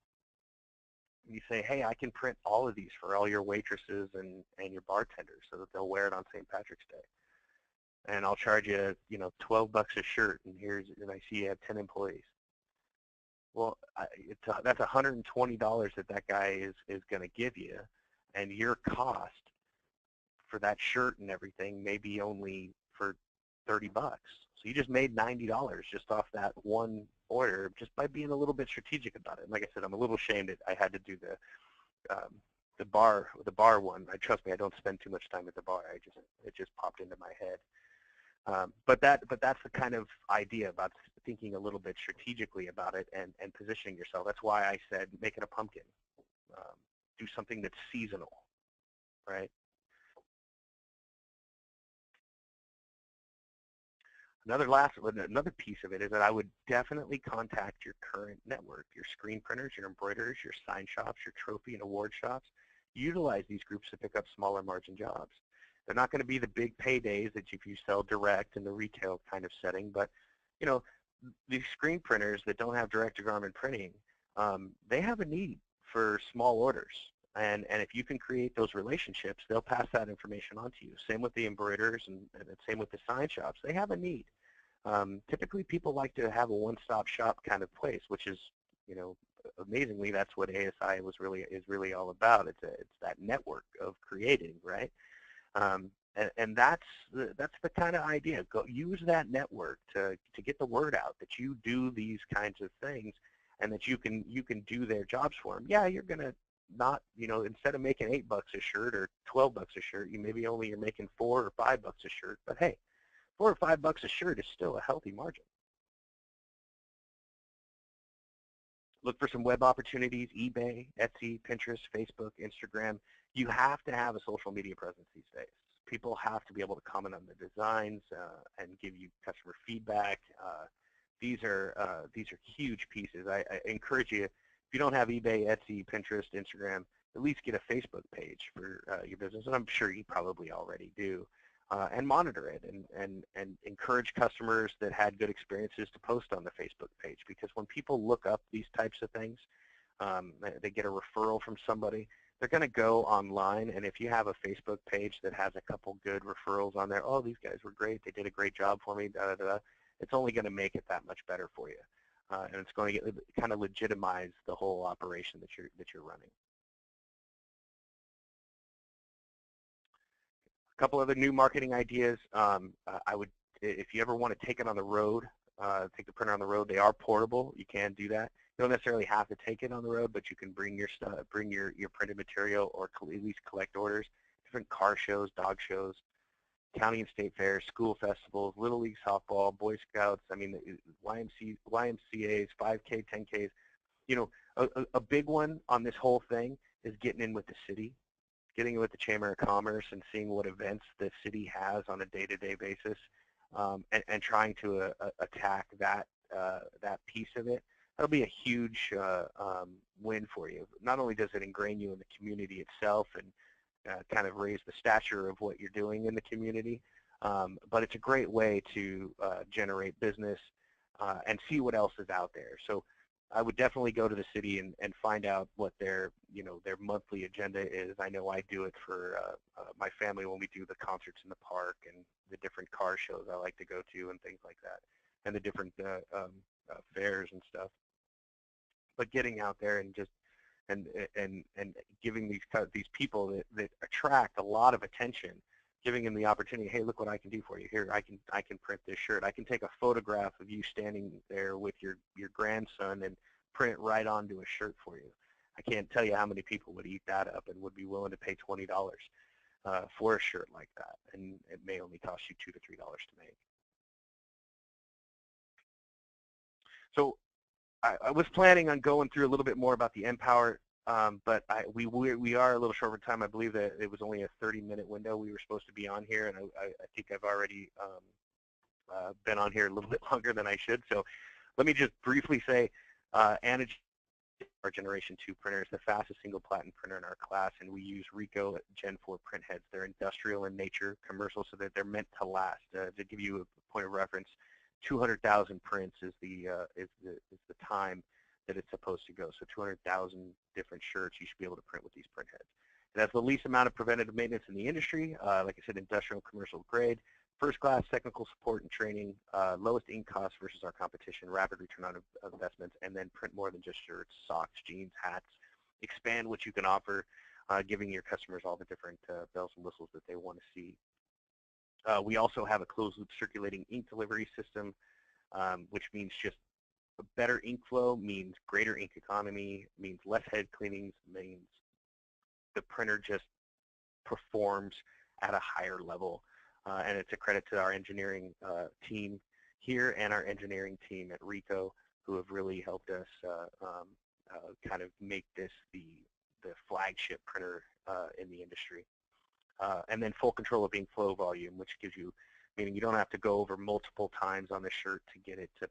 and you say, hey, I can print all of these for all your waitresses and your bartenders so that they'll wear it on St. Patrick's Day. And I'll charge you, $12 a shirt, and I see you have 10 employees. Well, that's $120 that guy is going to give you, and your cost for that shirt and everything may be only for $30. So you just made $90 just off that one order, just by being a little bit strategic about it. And like I said, I'm a little ashamed that I had to do the bar one. Trust me, I don't spend too much time at the bar. It just popped into my head. But that's the kind of idea about thinking a little bit strategically about it and positioning yourself. That's why I said make it a pumpkin. Do something that's seasonal, right? Another piece of it is that I would definitely contact your current network, your screen printers, your embroiderers, your sign shops, your trophy and award shops. Utilize these groups to pick up smaller margin jobs. They're not going to be the big paydays that if you sell direct in the retail kind of setting, but these screen printers that don't have direct-to-garment printing, they have a need for small orders. And if you can create those relationships, they'll pass that information on to you. Same with the embroiderers and same with the sign shops. They have a need. Typically, people like to have a one-stop shop kind of place, which is, amazingly, that's what ASI is really all about. It's that network of creating, right? And that's the kind of idea. Go use that network to get the word out that you do these kinds of things, and that you can do their jobs for them. Yeah, you're gonna not, instead of making $8 a shirt or $12 a shirt, you're making $4 or $5 a shirt. But hey, $4 or $5 a shirt is still a healthy margin. Look for some web opportunities: eBay, Etsy, Pinterest, Facebook, Instagram. You have to have a social media presence these days. People have to be able to comment on the designs and give you customer feedback. These are huge pieces. I encourage you, if you don't have eBay, Etsy, Pinterest, Instagram, at least get a Facebook page for your business, and I'm sure you probably already do. And monitor it and encourage customers that had good experiences to post on the Facebook page, because when people look up these types of things, they get a referral from somebody, they're going to go online, and if you have a Facebook page that has a couple good referrals on there, oh, these guys were great, they did a great job for me, da, da, da, it's only going to make it that much better for you. And it's going to kind of legitimize the whole operation that you're running. A couple other new marketing ideas. I would, if you ever want to take it on the road, take the printer on the road, they are portable. You can do that. You don't necessarily have to take it on the road, but you can bring your stuff, bring your printed material, or at least collect orders. Different car shows, dog shows, county and state fairs, school festivals, Little League softball, Boy Scouts. I mean, YMCA's, 5K, 10Ks. A big one on this whole thing is getting in with the city, getting with the Chamber of Commerce and seeing what events the city has on a day-to-day basis, and trying to attack that piece of it. that'll be a huge win for you. Not only does it ingrain you in the community itself and kind of raise the stature of what you're doing in the community, but it's a great way to generate business and see what else is out there. So I would definitely go to the city and find out what their monthly agenda is. I know I do it for my family when we do the concerts in the park and the different car shows I like to go to and things like that, and the different fairs and stuff. But getting out there and just and giving these people that attract a lot of attention, giving them the opportunity, hey, look what I can do for you. Here, I can print this shirt. I can take a photograph of you standing there with your grandson and print it right onto a shirt for you. I can't tell you how many people would eat that up and would be willing to pay $20 for a shirt like that, and it may only cost you $2 to $3 to make. So I was planning on going through a little bit more about the Empower, but we are a little short for time. I believe that it was only a 30-minute window we were supposed to be on here, and I think I've already been on here a little bit longer than I should. So let me just briefly say, Anage, our Generation 2 printer, is the fastest single platen printer in our class, and we use Ricoh Gen 4 print heads. They're industrial in nature, commercial, so that they're meant to last. To give you a point of reference, 200,000 prints is the time that it's supposed to go. So 200,000 different shirts you should be able to print with these print heads. It has the least amount of preventative maintenance in the industry. Like I said, industrial and commercial grade, first class technical support and training, lowest ink cost versus our competition, rapid return on investments, and then print more than just shirts, socks, jeans, hats. Expand what you can offer, giving your customers all the different bells and whistles that they want to see. We also have a closed-loop circulating ink delivery system, which means just a better ink flow, means greater ink economy, means less head cleanings, means the printer just performs at a higher level. And it's a credit to our engineering team here and our engineering team at Ricoh, who have really helped us kind of make this the flagship printer in the industry. And then full control of ink flow volume, which gives you, meaning you don't have to go over multiple times on the shirt to get it to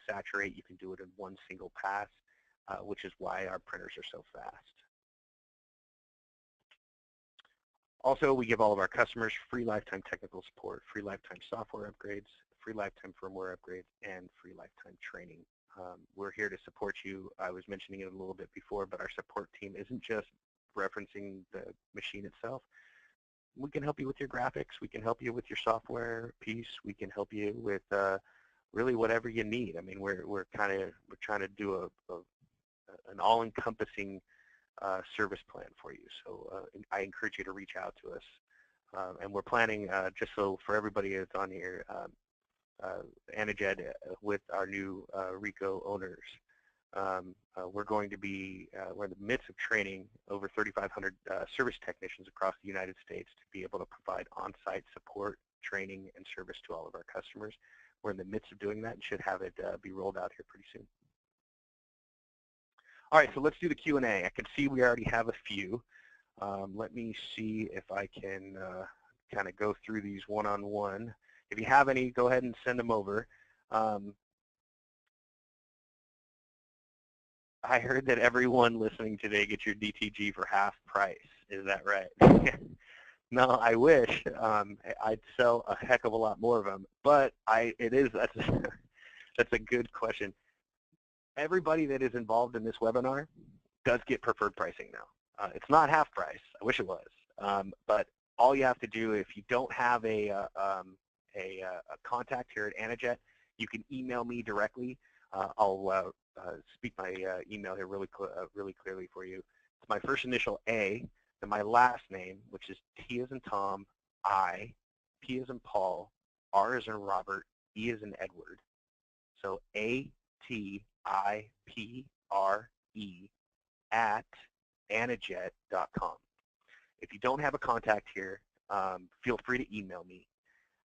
saturate. You can do it in one single pass, which is why our printers are so fast. Also, we give all of our customers free lifetime technical support, free lifetime software upgrades, free lifetime firmware upgrades, and free lifetime training. We're here to support you. I was mentioning it a little bit before, but our support team isn't just referencing the machine itself. We can help you with your graphics. We can help you with your software piece. We can help you with really whatever you need. I mean, we're trying to do an all-encompassing service plan for you. So I encourage you to reach out to us. And we're planning, just so for everybody that's on here, Anage with our new Ricoh owners. We're going to be, we're in the midst of training over 3,500 service technicians across the United States to be able to provide on-site support, training, and service to all of our customers. We're in the midst of doing that and should have it be rolled out here pretty soon. All right, so let's do the Q&A. I can see we already have a few. Let me see if I can kind of go through these one-on-one. If you have any, go ahead and send them over. I heard that everyone listening today gets your DTG for half price. Is that right? No, I wish. I'd sell a heck of a lot more of them, but that's a good question. Everybody that is involved in this webinar does get preferred pricing now. It's not half price. I wish it was, but all you have to do, if you don't have a contact here at Anajet, you can email me directly. I'll speak my email here really clearly for you. It's my first initial A, and my last name, which is T as in Tom, I, P as in Paul, R as in Robert, E as in Edward. So ATIPRE at anajet.com. If you don't have a contact here, feel free to email me,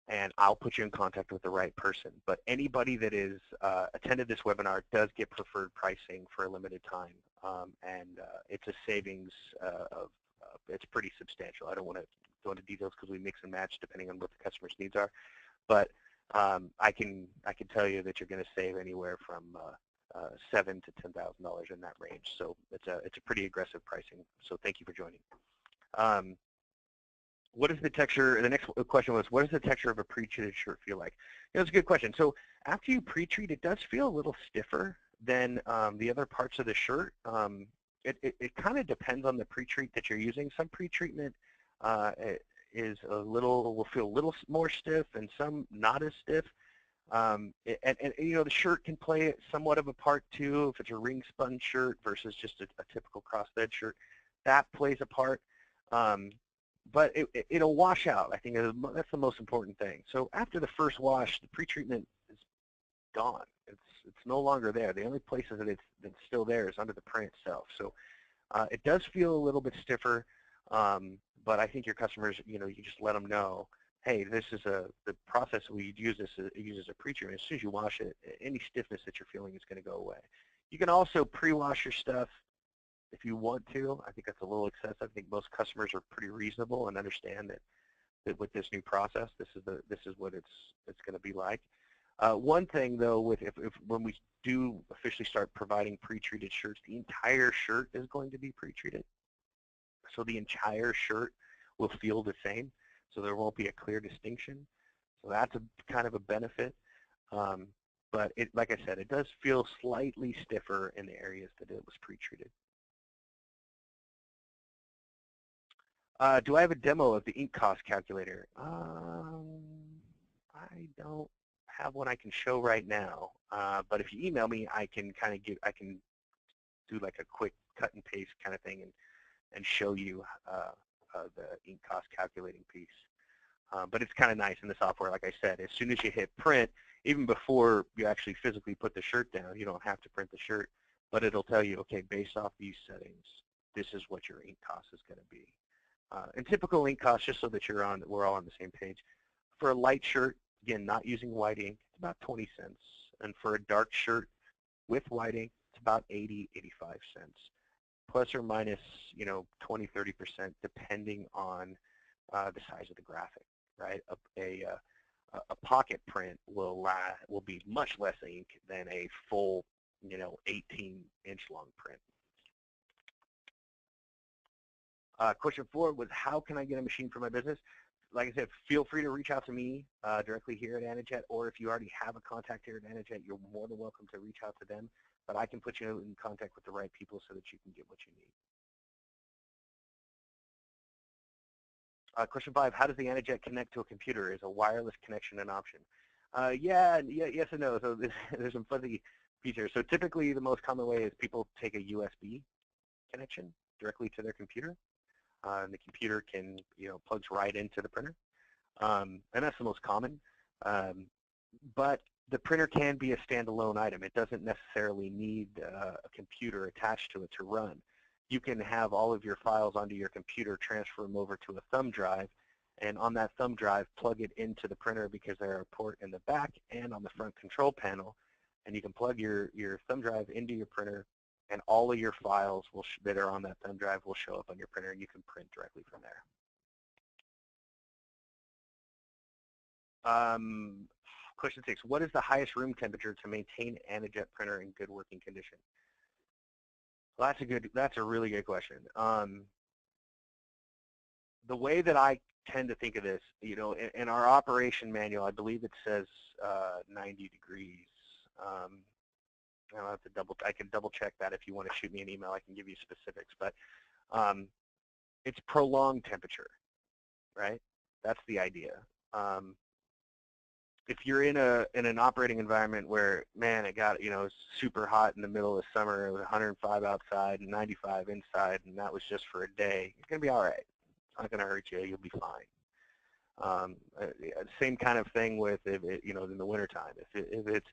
and I'll put you in contact with the right person. But anybody that is attended this webinar does get preferred pricing for a limited time, and it's a savings of it's pretty substantial. I don't want to go into details because we mix and match depending on what the customer's needs are, but I can tell you that you're going to save anywhere from $7,000 to $10,000 in that range. So it's a pretty aggressive pricing. So thank you for joining. What is the texture? The next question was, what does the texture of a pre-treated shirt feel like? That's a good question. So after you pre-treat, it does feel a little stiffer than the other parts of the shirt. It kind of depends on the pre-treat that you're using. Some pre-treatment will feel a little more stiff, and some not as stiff. And you know, the shirt can play somewhat of a part too. If it's a ring spun shirt versus just a typical crossbed shirt, that plays a part. But it'll wash out. I think that's the most important thing. So after the first wash, the pretreatment is gone. It's no longer there. The only places that that's still there is under the print itself. So it does feel a little bit stiffer, but I think your customers, you know, you just let them know, hey, this is the process we use. It uses a pretreatment. As soon as you wash it, any stiffness that you're feeling is going to go away. You can also pre-wash your stuff if you want to. I think that's a little excessive. I think most customers are pretty reasonable and understand that with this new process, this is what it's going to be like. One thing though, when we do officially start providing pre-treated shirts, the entire shirt is going to be pre-treated. So the entire shirt will feel the same. So there won't be a clear distinction. So that's kind of a benefit. But like I said, it does feel slightly stiffer in the areas that it was pre-treated. Do I have a demo of the ink cost calculator? I don't have one I can show right now. But if you email me, I can do like a quick cut and paste kind of thing and show you the ink cost calculating piece. But it's kind of nice in the software. Like I said, as soon as you hit print, even before you actually physically put the shirt down, you don't have to print the shirt, but it'll tell you, okay, based off these settings, this is what your ink cost is going to be. And typical ink cost, just so that we're all on the same page. For a light shirt, again, not using white ink, it's about 20 cents. And for a dark shirt with white ink, it's about 80, 85 cents. Plus or minus, you know, 20, 30%, depending on the size of the graphic, right? A pocket print will be much less ink than a full, you know, 18-inch long print. Question 4 was, how can I get a machine for my business? Like I said, feel free to reach out to me directly here at Anajet, or if you already have a contact here at Anajet, you're more than welcome to reach out to them. But I can put you in contact with the right people so that you can get what you need. Question 5, how does the Anajet connect to a computer? Is a wireless connection an option? Yes and no. So there's some fuzzy features. So typically the most common way is people take a USB connection directly to their computer. And the computer can, you know, plugs right into the printer. And that's the most common. But the printer can be a standalone item. It doesn't necessarily need a computer attached to it to run. You can have all of your files onto your computer, transfer them over to a thumb drive, and on that thumb drive, plug it into the printer because there are a port in the back and on the front control panel. And you can plug your thumb drive into your printer, and all of your files that are on that thumb drive will show up on your printer, and you can print directly from there. Question 6, what is the highest room temperature to maintain Anajet printer in good working condition? Well, that's a really good question. The way that I tend to think of this, you know, in our operation manual, I believe it says 90 degrees. I'll have to I can double check that. If you want to shoot me an email, I can give you specifics. But it's prolonged temperature, right? That's the idea. If you're in an operating environment where, man, it got, you know, super hot in the middle of summer, it was 105 outside and 95 inside, and that was just for a day, you're gonna be all right. It's not gonna hurt you. You'll be fine. Same kind of thing with you know, in the wintertime. If it's,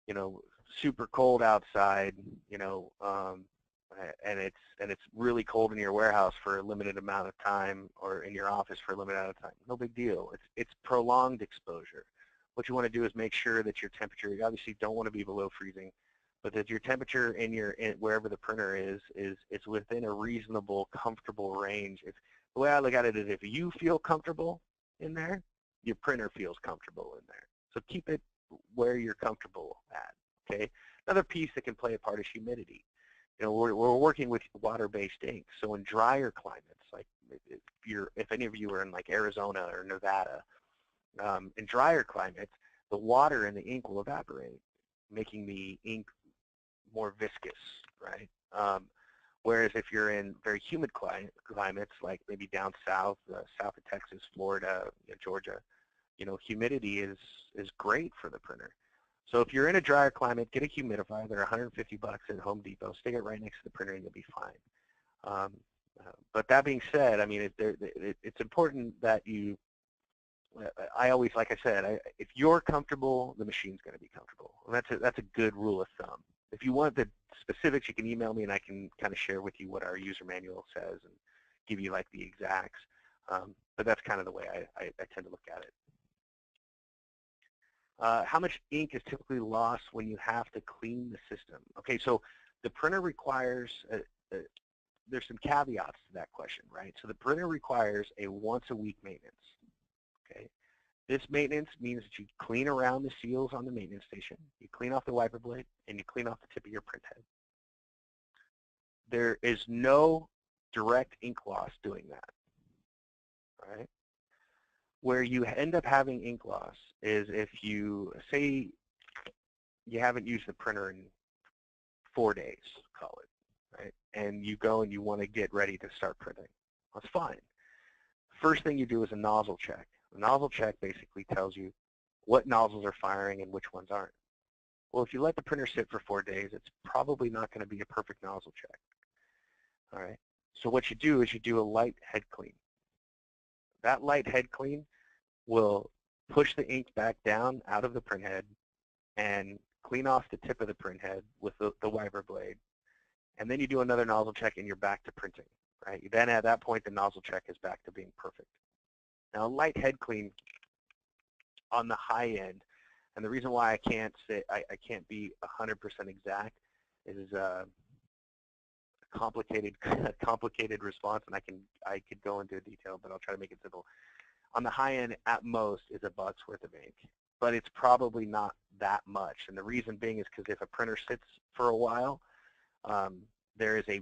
you know, super cold outside, you know, and it's really cold in your warehouse for a limited amount of time, or in your office for a limited amount of time, no big deal. It's prolonged exposure. What you want to do is make sure that your temperature, you obviously don't want to be below freezing, but that your temperature wherever the printer is within a reasonable, comfortable range. The way I look at it is, if you feel comfortable in there, your printer feels comfortable in there. So keep it where you're comfortable at, okay? Another piece that can play a part is humidity. You know, we're working with water-based ink, so in drier climates, like if any of you are in like Arizona or Nevada, in drier climates, the water in the ink will evaporate, making the ink more viscous, right? Whereas if you're in very humid climates, like maybe down south, south of Texas, Florida, Georgia, humidity is great for the printer. So if you're in a drier climate, get a humidifier. They're $150 at Home Depot. Stick it right next to the printer and you'll be fine. But that being said, I mean, it's important that you, I always, like I said, if you're comfortable, the machine's going to be comfortable. And that's a good rule of thumb. If you want the specifics, you can email me and I can kind of share with you what our user manual says and give you like the exacts. But that's kind of the way I tend to look at it. How much ink is typically lost when you have to clean the system? Okay, so the printer requires, there's some caveats to that question, right? So the printer requires a once-a-week maintenance, okay? This maintenance means that you clean around the seals on the maintenance station, you clean off the wiper blade, and you clean off the tip of your print head. There is no direct ink loss doing that, all right? Where you end up having ink loss is if you, say you haven't used the printer in 4 days, call it, right? And you go and you want to get ready to start printing. That's fine. First thing you do is a nozzle check. A nozzle check basically tells you what nozzles are firing and which ones aren't. Well, if you let the printer sit for 4 days, it's probably not going to be a perfect nozzle check. All right? So what you do is you do a light head clean. That light head clean will push the ink back down out of the print head and clean off the tip of the print head with the wiper blade. And then you do another nozzle check and you're back to printing, right? Then at that point, the nozzle check is back to being perfect. Now, a light head clean on the high end, and the reason why I can't say I can't be 100% exact is a complicated response, and I could go into detail, but I'll try to make it simple. On the high end, at most, is $1 worth of ink, but it's probably not that much. And the reason being is because if a printer sits for a while, there is a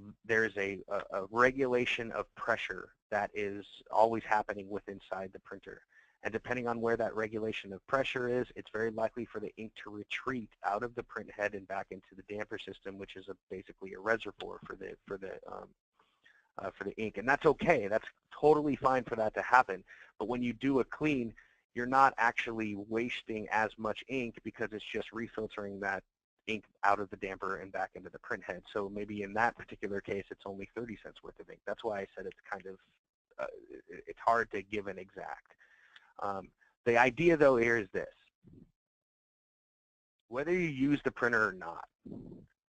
regulation of pressure that is always happening inside the printer. And depending on where that regulation of pressure is, it's very likely for the ink to retreat out of the print head and back into the damper system, which is basically a reservoir for the ink. And that's okay. That's totally fine for that to happen. But when you do a clean, you're not actually wasting as much ink because it's just refiltering that ink out of the damper and back into the print head. So maybe in that particular case, it's only 30 cents worth of ink. That's why I said it's kind of, it's hard to give an exact. The idea, though, here is this. Whether you use the printer or not,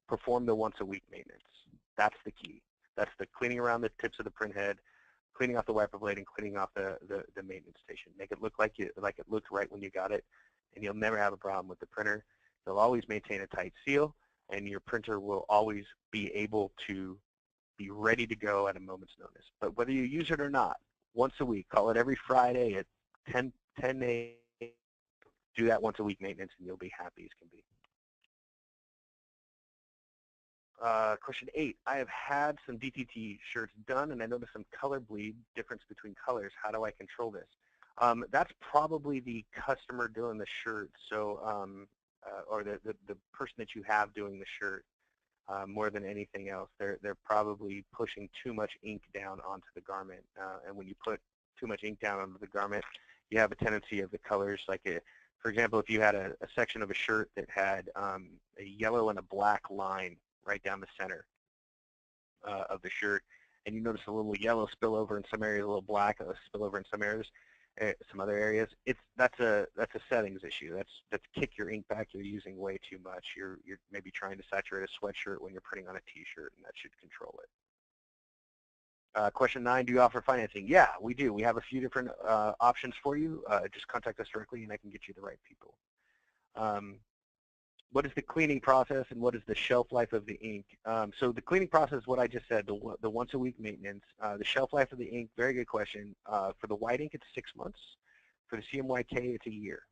perform the once-a-week maintenance. That's the key. That's the cleaning around the tips of the print head, cleaning off the wiper blade, and cleaning off the maintenance station. Make it look like it looked right when you got it, and you'll never have a problem with the printer. They'll always maintain a tight seal, and your printer will always be able to be ready to go at a moment's notice. But whether you use it or not, once a week, call it every Friday at 10 a.m., do that once-a-week maintenance, and you'll be happy as can be. Question 8, I have had some DTT shirts done, and I noticed some color bleed, difference between colors. How do I control this? That's probably the customer doing the shirt, so or the person that you have doing the shirt more than anything else. They're probably pushing too much ink down onto the garment, and when you put too much ink down onto the garment, you have a tendency of the colors, like for example, if you had a section of a shirt that had a yellow and a black line right down the center of the shirt, and you notice a little yellow spill over in some areas, a little black spill over in some areas, some other areas. That's a settings issue. That's kick your ink back. You're using way too much. You're maybe trying to saturate a sweatshirt when you're printing on a T-shirt, and that should control it. Question 9, do you offer financing? Yeah, we do. We have a few different options for you. Just contact us directly, and I can get you the right people. What is the cleaning process, and what is the shelf life of the ink? So the cleaning process is what I just said, the once-a-week maintenance. The shelf life of the ink, very good question. For the white ink, it's 6 months. For the CMYK, it's a year.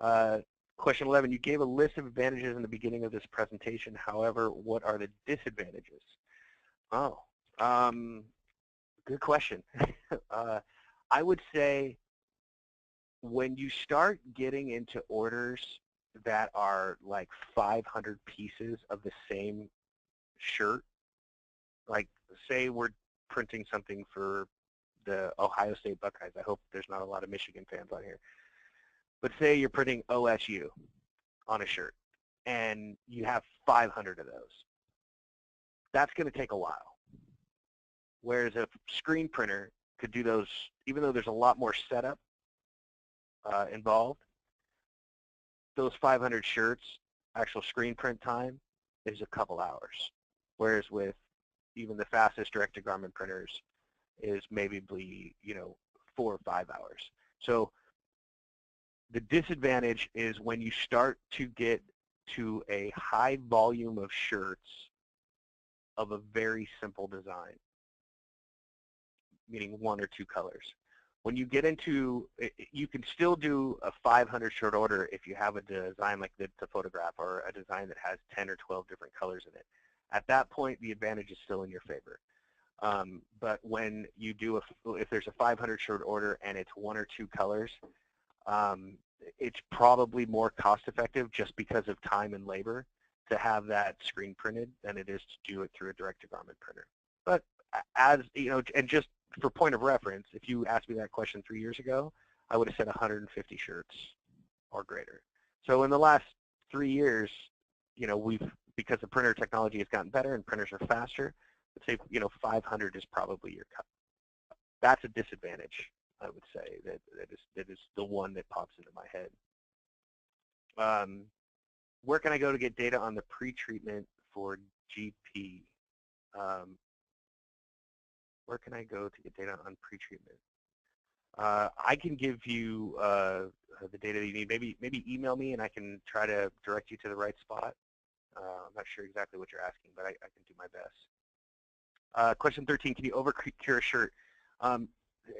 Okay. Question 11, you gave a list of advantages in the beginning of this presentation. However, what are the disadvantages? Oh, good question. I would say when you start getting into orders that are like 500 pieces of the same shirt, like say we're printing something for the Ohio State Buckeyes. I hope there's not a lot of Michigan fans on here. But say you're printing OSU on a shirt, and you have 500 of those. That's going to take a while. Whereas a screen printer could do those, even though there's a lot more setup involved, those 500 shirts, actual screen print time is a couple hours. Whereas with even the fastest direct-to-garment printers is maybe, 4 or 5 hours. So the disadvantage is when you start to get to a high volume of shirts of a very simple design, meaning 1 or 2 colors. When you get into, you can still do a 500 shirt order if you have a design like the photograph or a design that has 10 or 12 different colors in it. At that point, the advantage is still in your favor. But when you do, if there's a 500 shirt order and it's 1 or 2 colors, it's probably more cost effective just because of time and labor to have that screen printed than it is to do it through a direct-to-garment printer. But as, and just for point of reference, if you asked me that question 3 years ago, I would have said 150 shirts or greater. So in the last 3 years, because the printer technology has gotten better and printers are faster, let's say, 500 is probably your cut. That's a disadvantage, I would say, that is the one that pops into my head. Where can I go to get data on the pretreatment for GP? Where can I go to get data on pretreatment? I can give you the data that you need. Maybe email me and I can try to direct you to the right spot. I'm not sure exactly what you're asking, but I can do my best. Question 13, can you over-cure a shirt?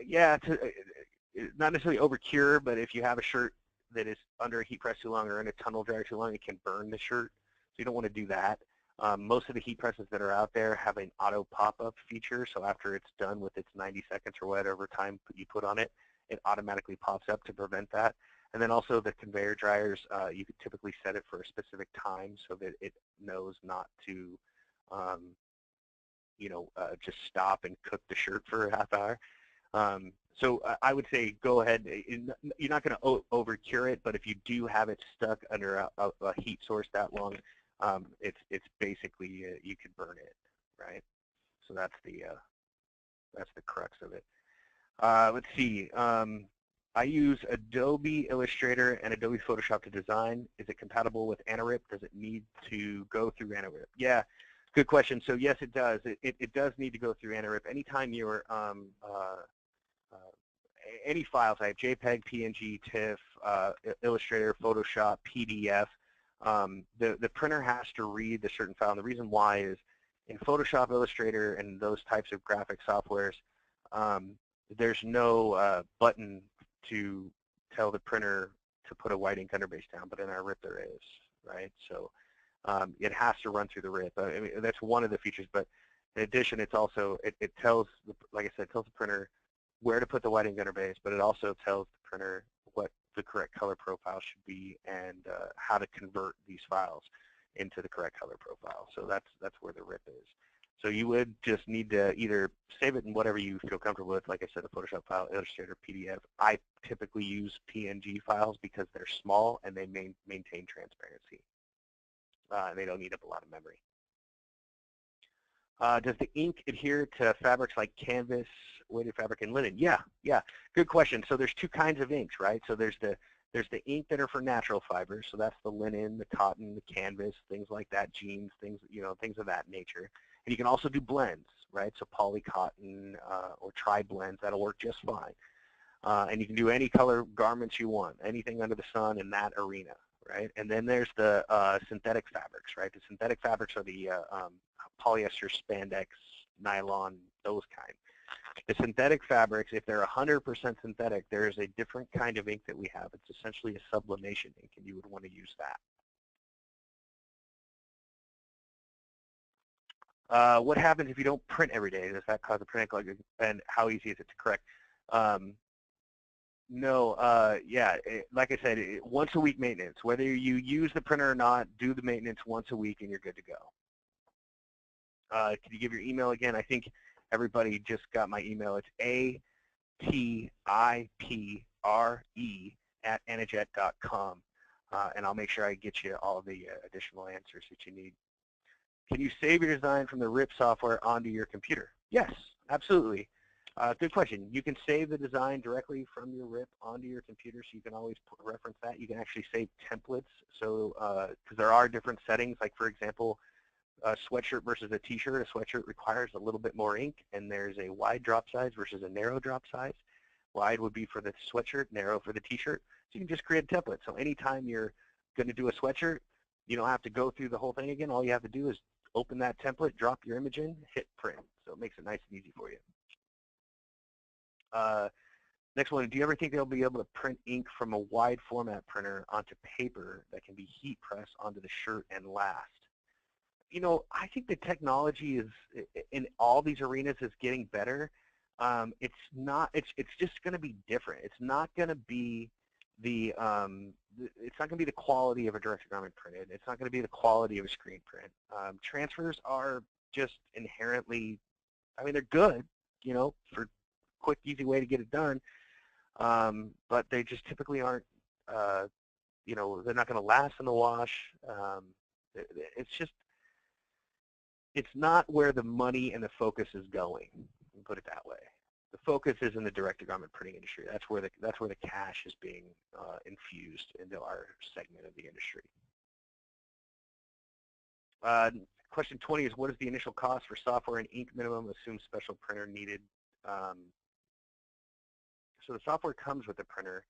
Yeah, not necessarily over-cure, but if you have a shirt that is under a heat press too long or in a tunnel dryer too long, it can burn the shirt. So you don't want to do that. Most of the heat presses that are out there have an auto pop-up feature, so after it's done with its 90 seconds or whatever time you put on it, it automatically pops up to prevent that. And then also the conveyor dryers, you could typically set it for a specific time so that it knows not to, just stop and cook the shirt for a half hour. So I would say go ahead. You're not going to over-cure it, but if you do have it stuck under a heat source that long, it's basically you could burn it, right? So that's the crux of it. Let's see. I use Adobe Illustrator and Adobe Photoshop to design. Is it compatible with AnaRip? Does it need to go through AnaRip? Yeah, good question. So yes, it does. It does need to go through AnaRip. Anytime you're any files, I have JPEG, PNG, TIFF, Illustrator, Photoshop, PDF. The printer has to read the certain file, and the reason why is in Photoshop, Illustrator, and those types of graphic softwares, there's no button to tell the printer to put a white ink underbase down, but in our RIP there is, right? So it has to run through the RIP. I mean, that's one of the features, but in addition, it's also, it tells, like I said, tells the printer where to put the white ink underbase, but it also tells the printer what the correct color profile should be and how to convert these files into the correct color profile. So that's where the RIP is. So you would just need to either save it in whatever you feel comfortable with, like I said, a Photoshop file, Illustrator, PDF. I typically use PNG files because they're small and they maintain transparency. And they don't eat up a lot of memory. Does the ink adhere to fabrics like canvas, weighted fabric, and linen? Yeah, good question. So there's two kinds of inks, right? So there's the ink that are for natural fibers, so that's the linen, the cotton, the canvas, things like that, jeans, things of that nature. And you can also do blends, right? So poly cotton or tri-blends, that'll work just fine. And you can do any color garments you want, anything under the sun in that arena, right? And then there's the synthetic fabrics, right? The synthetic fabrics are the polyester, spandex, nylon, those kind. The synthetic fabrics, if they're 100% synthetic, there is a different kind of ink that we have. It's essentially a sublimation ink, and you would want to use that. What happens if you don't print every day? Does that cause a print ink? And how easy is it to correct? No, yeah, like I said, once a week maintenance. Whether you use the printer or not, do the maintenance once a week and you're good to go. Can you give your email again? I think everybody just got my email. It's atipre@anajet.com, and I'll make sure I get you all the additional answers that you need. Can you save your design from the RIP software onto your computer? Yes, absolutely. Good question. You can save the design directly from your RIP onto your computer, so you can always reference that. You can actually save templates, so because there are different settings, like for example, a sweatshirt versus a t-shirt. A sweatshirt requires a little bit more ink, and there's a wide drop size versus a narrow drop size. Wide would be for the sweatshirt, narrow for the t-shirt. So you can just create a template. So anytime you're going to do a sweatshirt, you don't have to go through the whole thing again. All you have to do is open that template, drop your image in, hit print. So it makes it nice and easy for you. Next one, do you ever think they'll be able to print ink from a wide format printer onto paper that can be heat pressed onto the shirt and last? You know, I think the technology is in all these arenas is getting better. It's just going to be different. It's not going to be the quality of a direct garment printed. It's not going to be the quality of a screen print. Transfers are just inherently, I mean, they're good, you know, for quick, easy way to get it done. But they just typically aren't, you know, they're not going to last in the wash. It's not where the money and the focus is going. Put it that way. The focus is in the direct-to-garment printing industry. That's where the cash is being infused into our segment of the industry. Question 20 is, what is the initial cost for software and ink minimum? Assume special printer needed. So the software comes with the printer,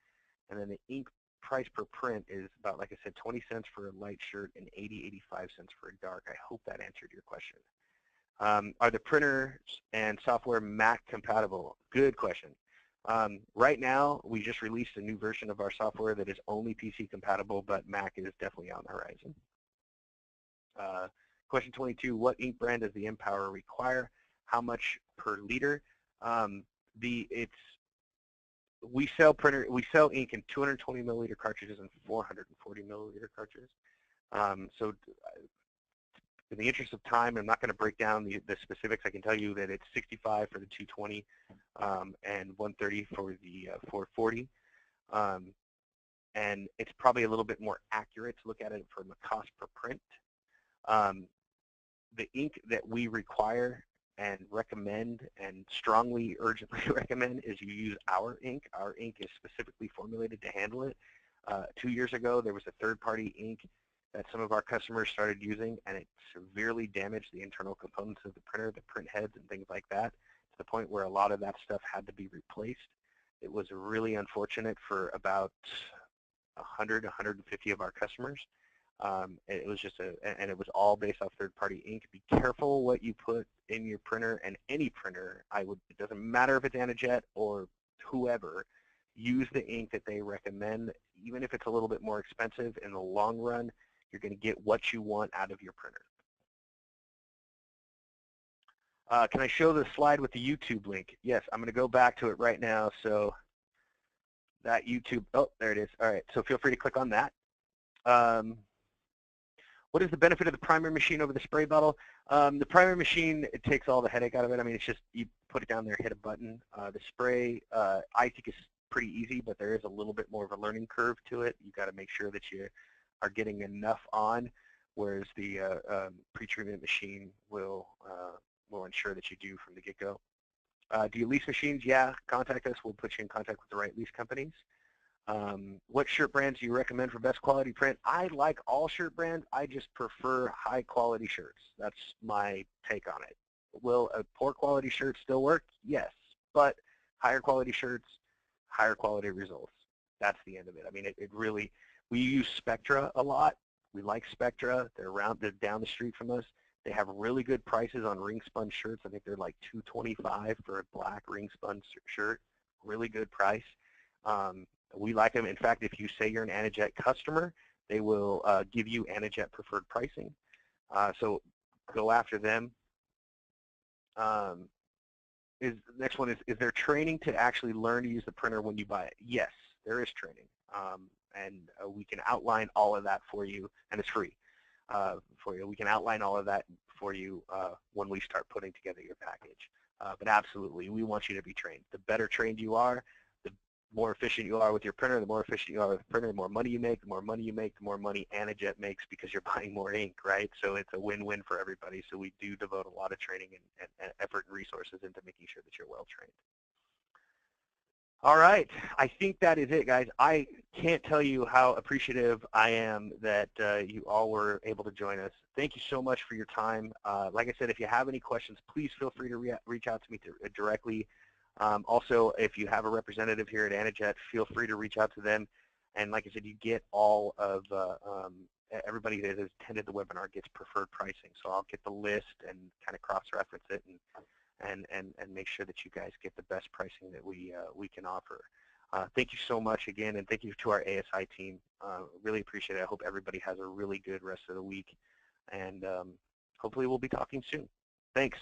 and then the ink price per print is about, like I said, 20 cents for a light shirt and 85 cents for a dark. I hope that answered your question. Are the printers and software Mac compatible? Good question. Right now, we just released a new version of our software that is only PC compatible, but Mac is definitely on the horizon. Question 22, what ink brand does the Empower require? How much per liter? We sell ink in 220 milliliter cartridges and 440 milliliter cartridges. So in the interest of time, I'm not going to break down the specifics. I can tell you that it's 65 for the 220 and 130 for the 440. And it's probably a little bit more accurate to look at it from a cost per print. The ink that we require and recommend and strongly, urgently recommend is you use our ink. Our ink is specifically formulated to handle it. 2 years ago, there was a third-party ink that some of our customers started using, and it severely damaged the internal components of the printer, the print heads and things like that, to the point where a lot of that stuff had to be replaced. It was really unfortunate for about 100, 150 of our customers. It was just and it was all based off third-party ink. Be careful what you put in your printer, and any printer, it doesn't matter if it's Anajet or whoever, use the ink that they recommend. Even if it's a little bit more expensive, in the long run, you're going to get what you want out of your printer. Can I show the slide with the YouTube link? Yes, I'm going to go back to it right now. So that YouTube, oh, there it is. All right, so feel free to click on that. What is the benefit of the primer machine over the spray bottle? The primer machine, it takes all the headache out of it. I mean, it's just, you put it down there, hit a button. The spray, I think is pretty easy, but there is a little bit more of a learning curve to it. You got to make sure that you are getting enough on, whereas the pretreatment machine will ensure that you do from the get-go. Do you lease machines? Yeah, contact us. We'll put you in contact with the right lease companies. What shirt brands do you recommend for best quality print? I like all shirt brands. I just prefer high quality shirts. That's my take on it. Will a poor quality shirt still work? Yes, but higher quality shirts, higher quality results. That's the end of it. I mean, it really, we use Spectra a lot. We like Spectra. They're down the street from us. They have really good prices on ring spun shirts. I think they're like $225 for a black ring spun shirt. Really good price. We like them. In fact, if you say you're an Anajet customer, they will give you Anajet preferred pricing. So go after them. Next one is there training to actually learn to use the printer when you buy it? Yes, there is training. And we can outline all of that for you, and it's free for you. We can outline all of that for you when we start putting together your package. But absolutely, we want you to be trained. The better trained you are, the more efficient you are with your printer, the more efficient you are with the printer, the more money you make, the more money you make, the more money Anajet makes because you're buying more ink, right? So it's a win-win for everybody. So we do devote a lot of training and effort and resources into making sure that you're well trained. All right, I think that is it, guys. I can't tell you how appreciative I am that you all were able to join us. Thank you so much for your time. Like I said, if you have any questions, please feel free to reach out to me directly. Also, if you have a representative here at Anajet, feel free to reach out to them. And like I said, you get all of, everybody that has attended the webinar gets preferred pricing. So I'll get the list and kind of cross-reference it and make sure that you guys get the best pricing that we can offer. Thank you so much again, and thank you to our ASI team. Really appreciate it. I hope everybody has a really good rest of the week, and hopefully we'll be talking soon. Thanks.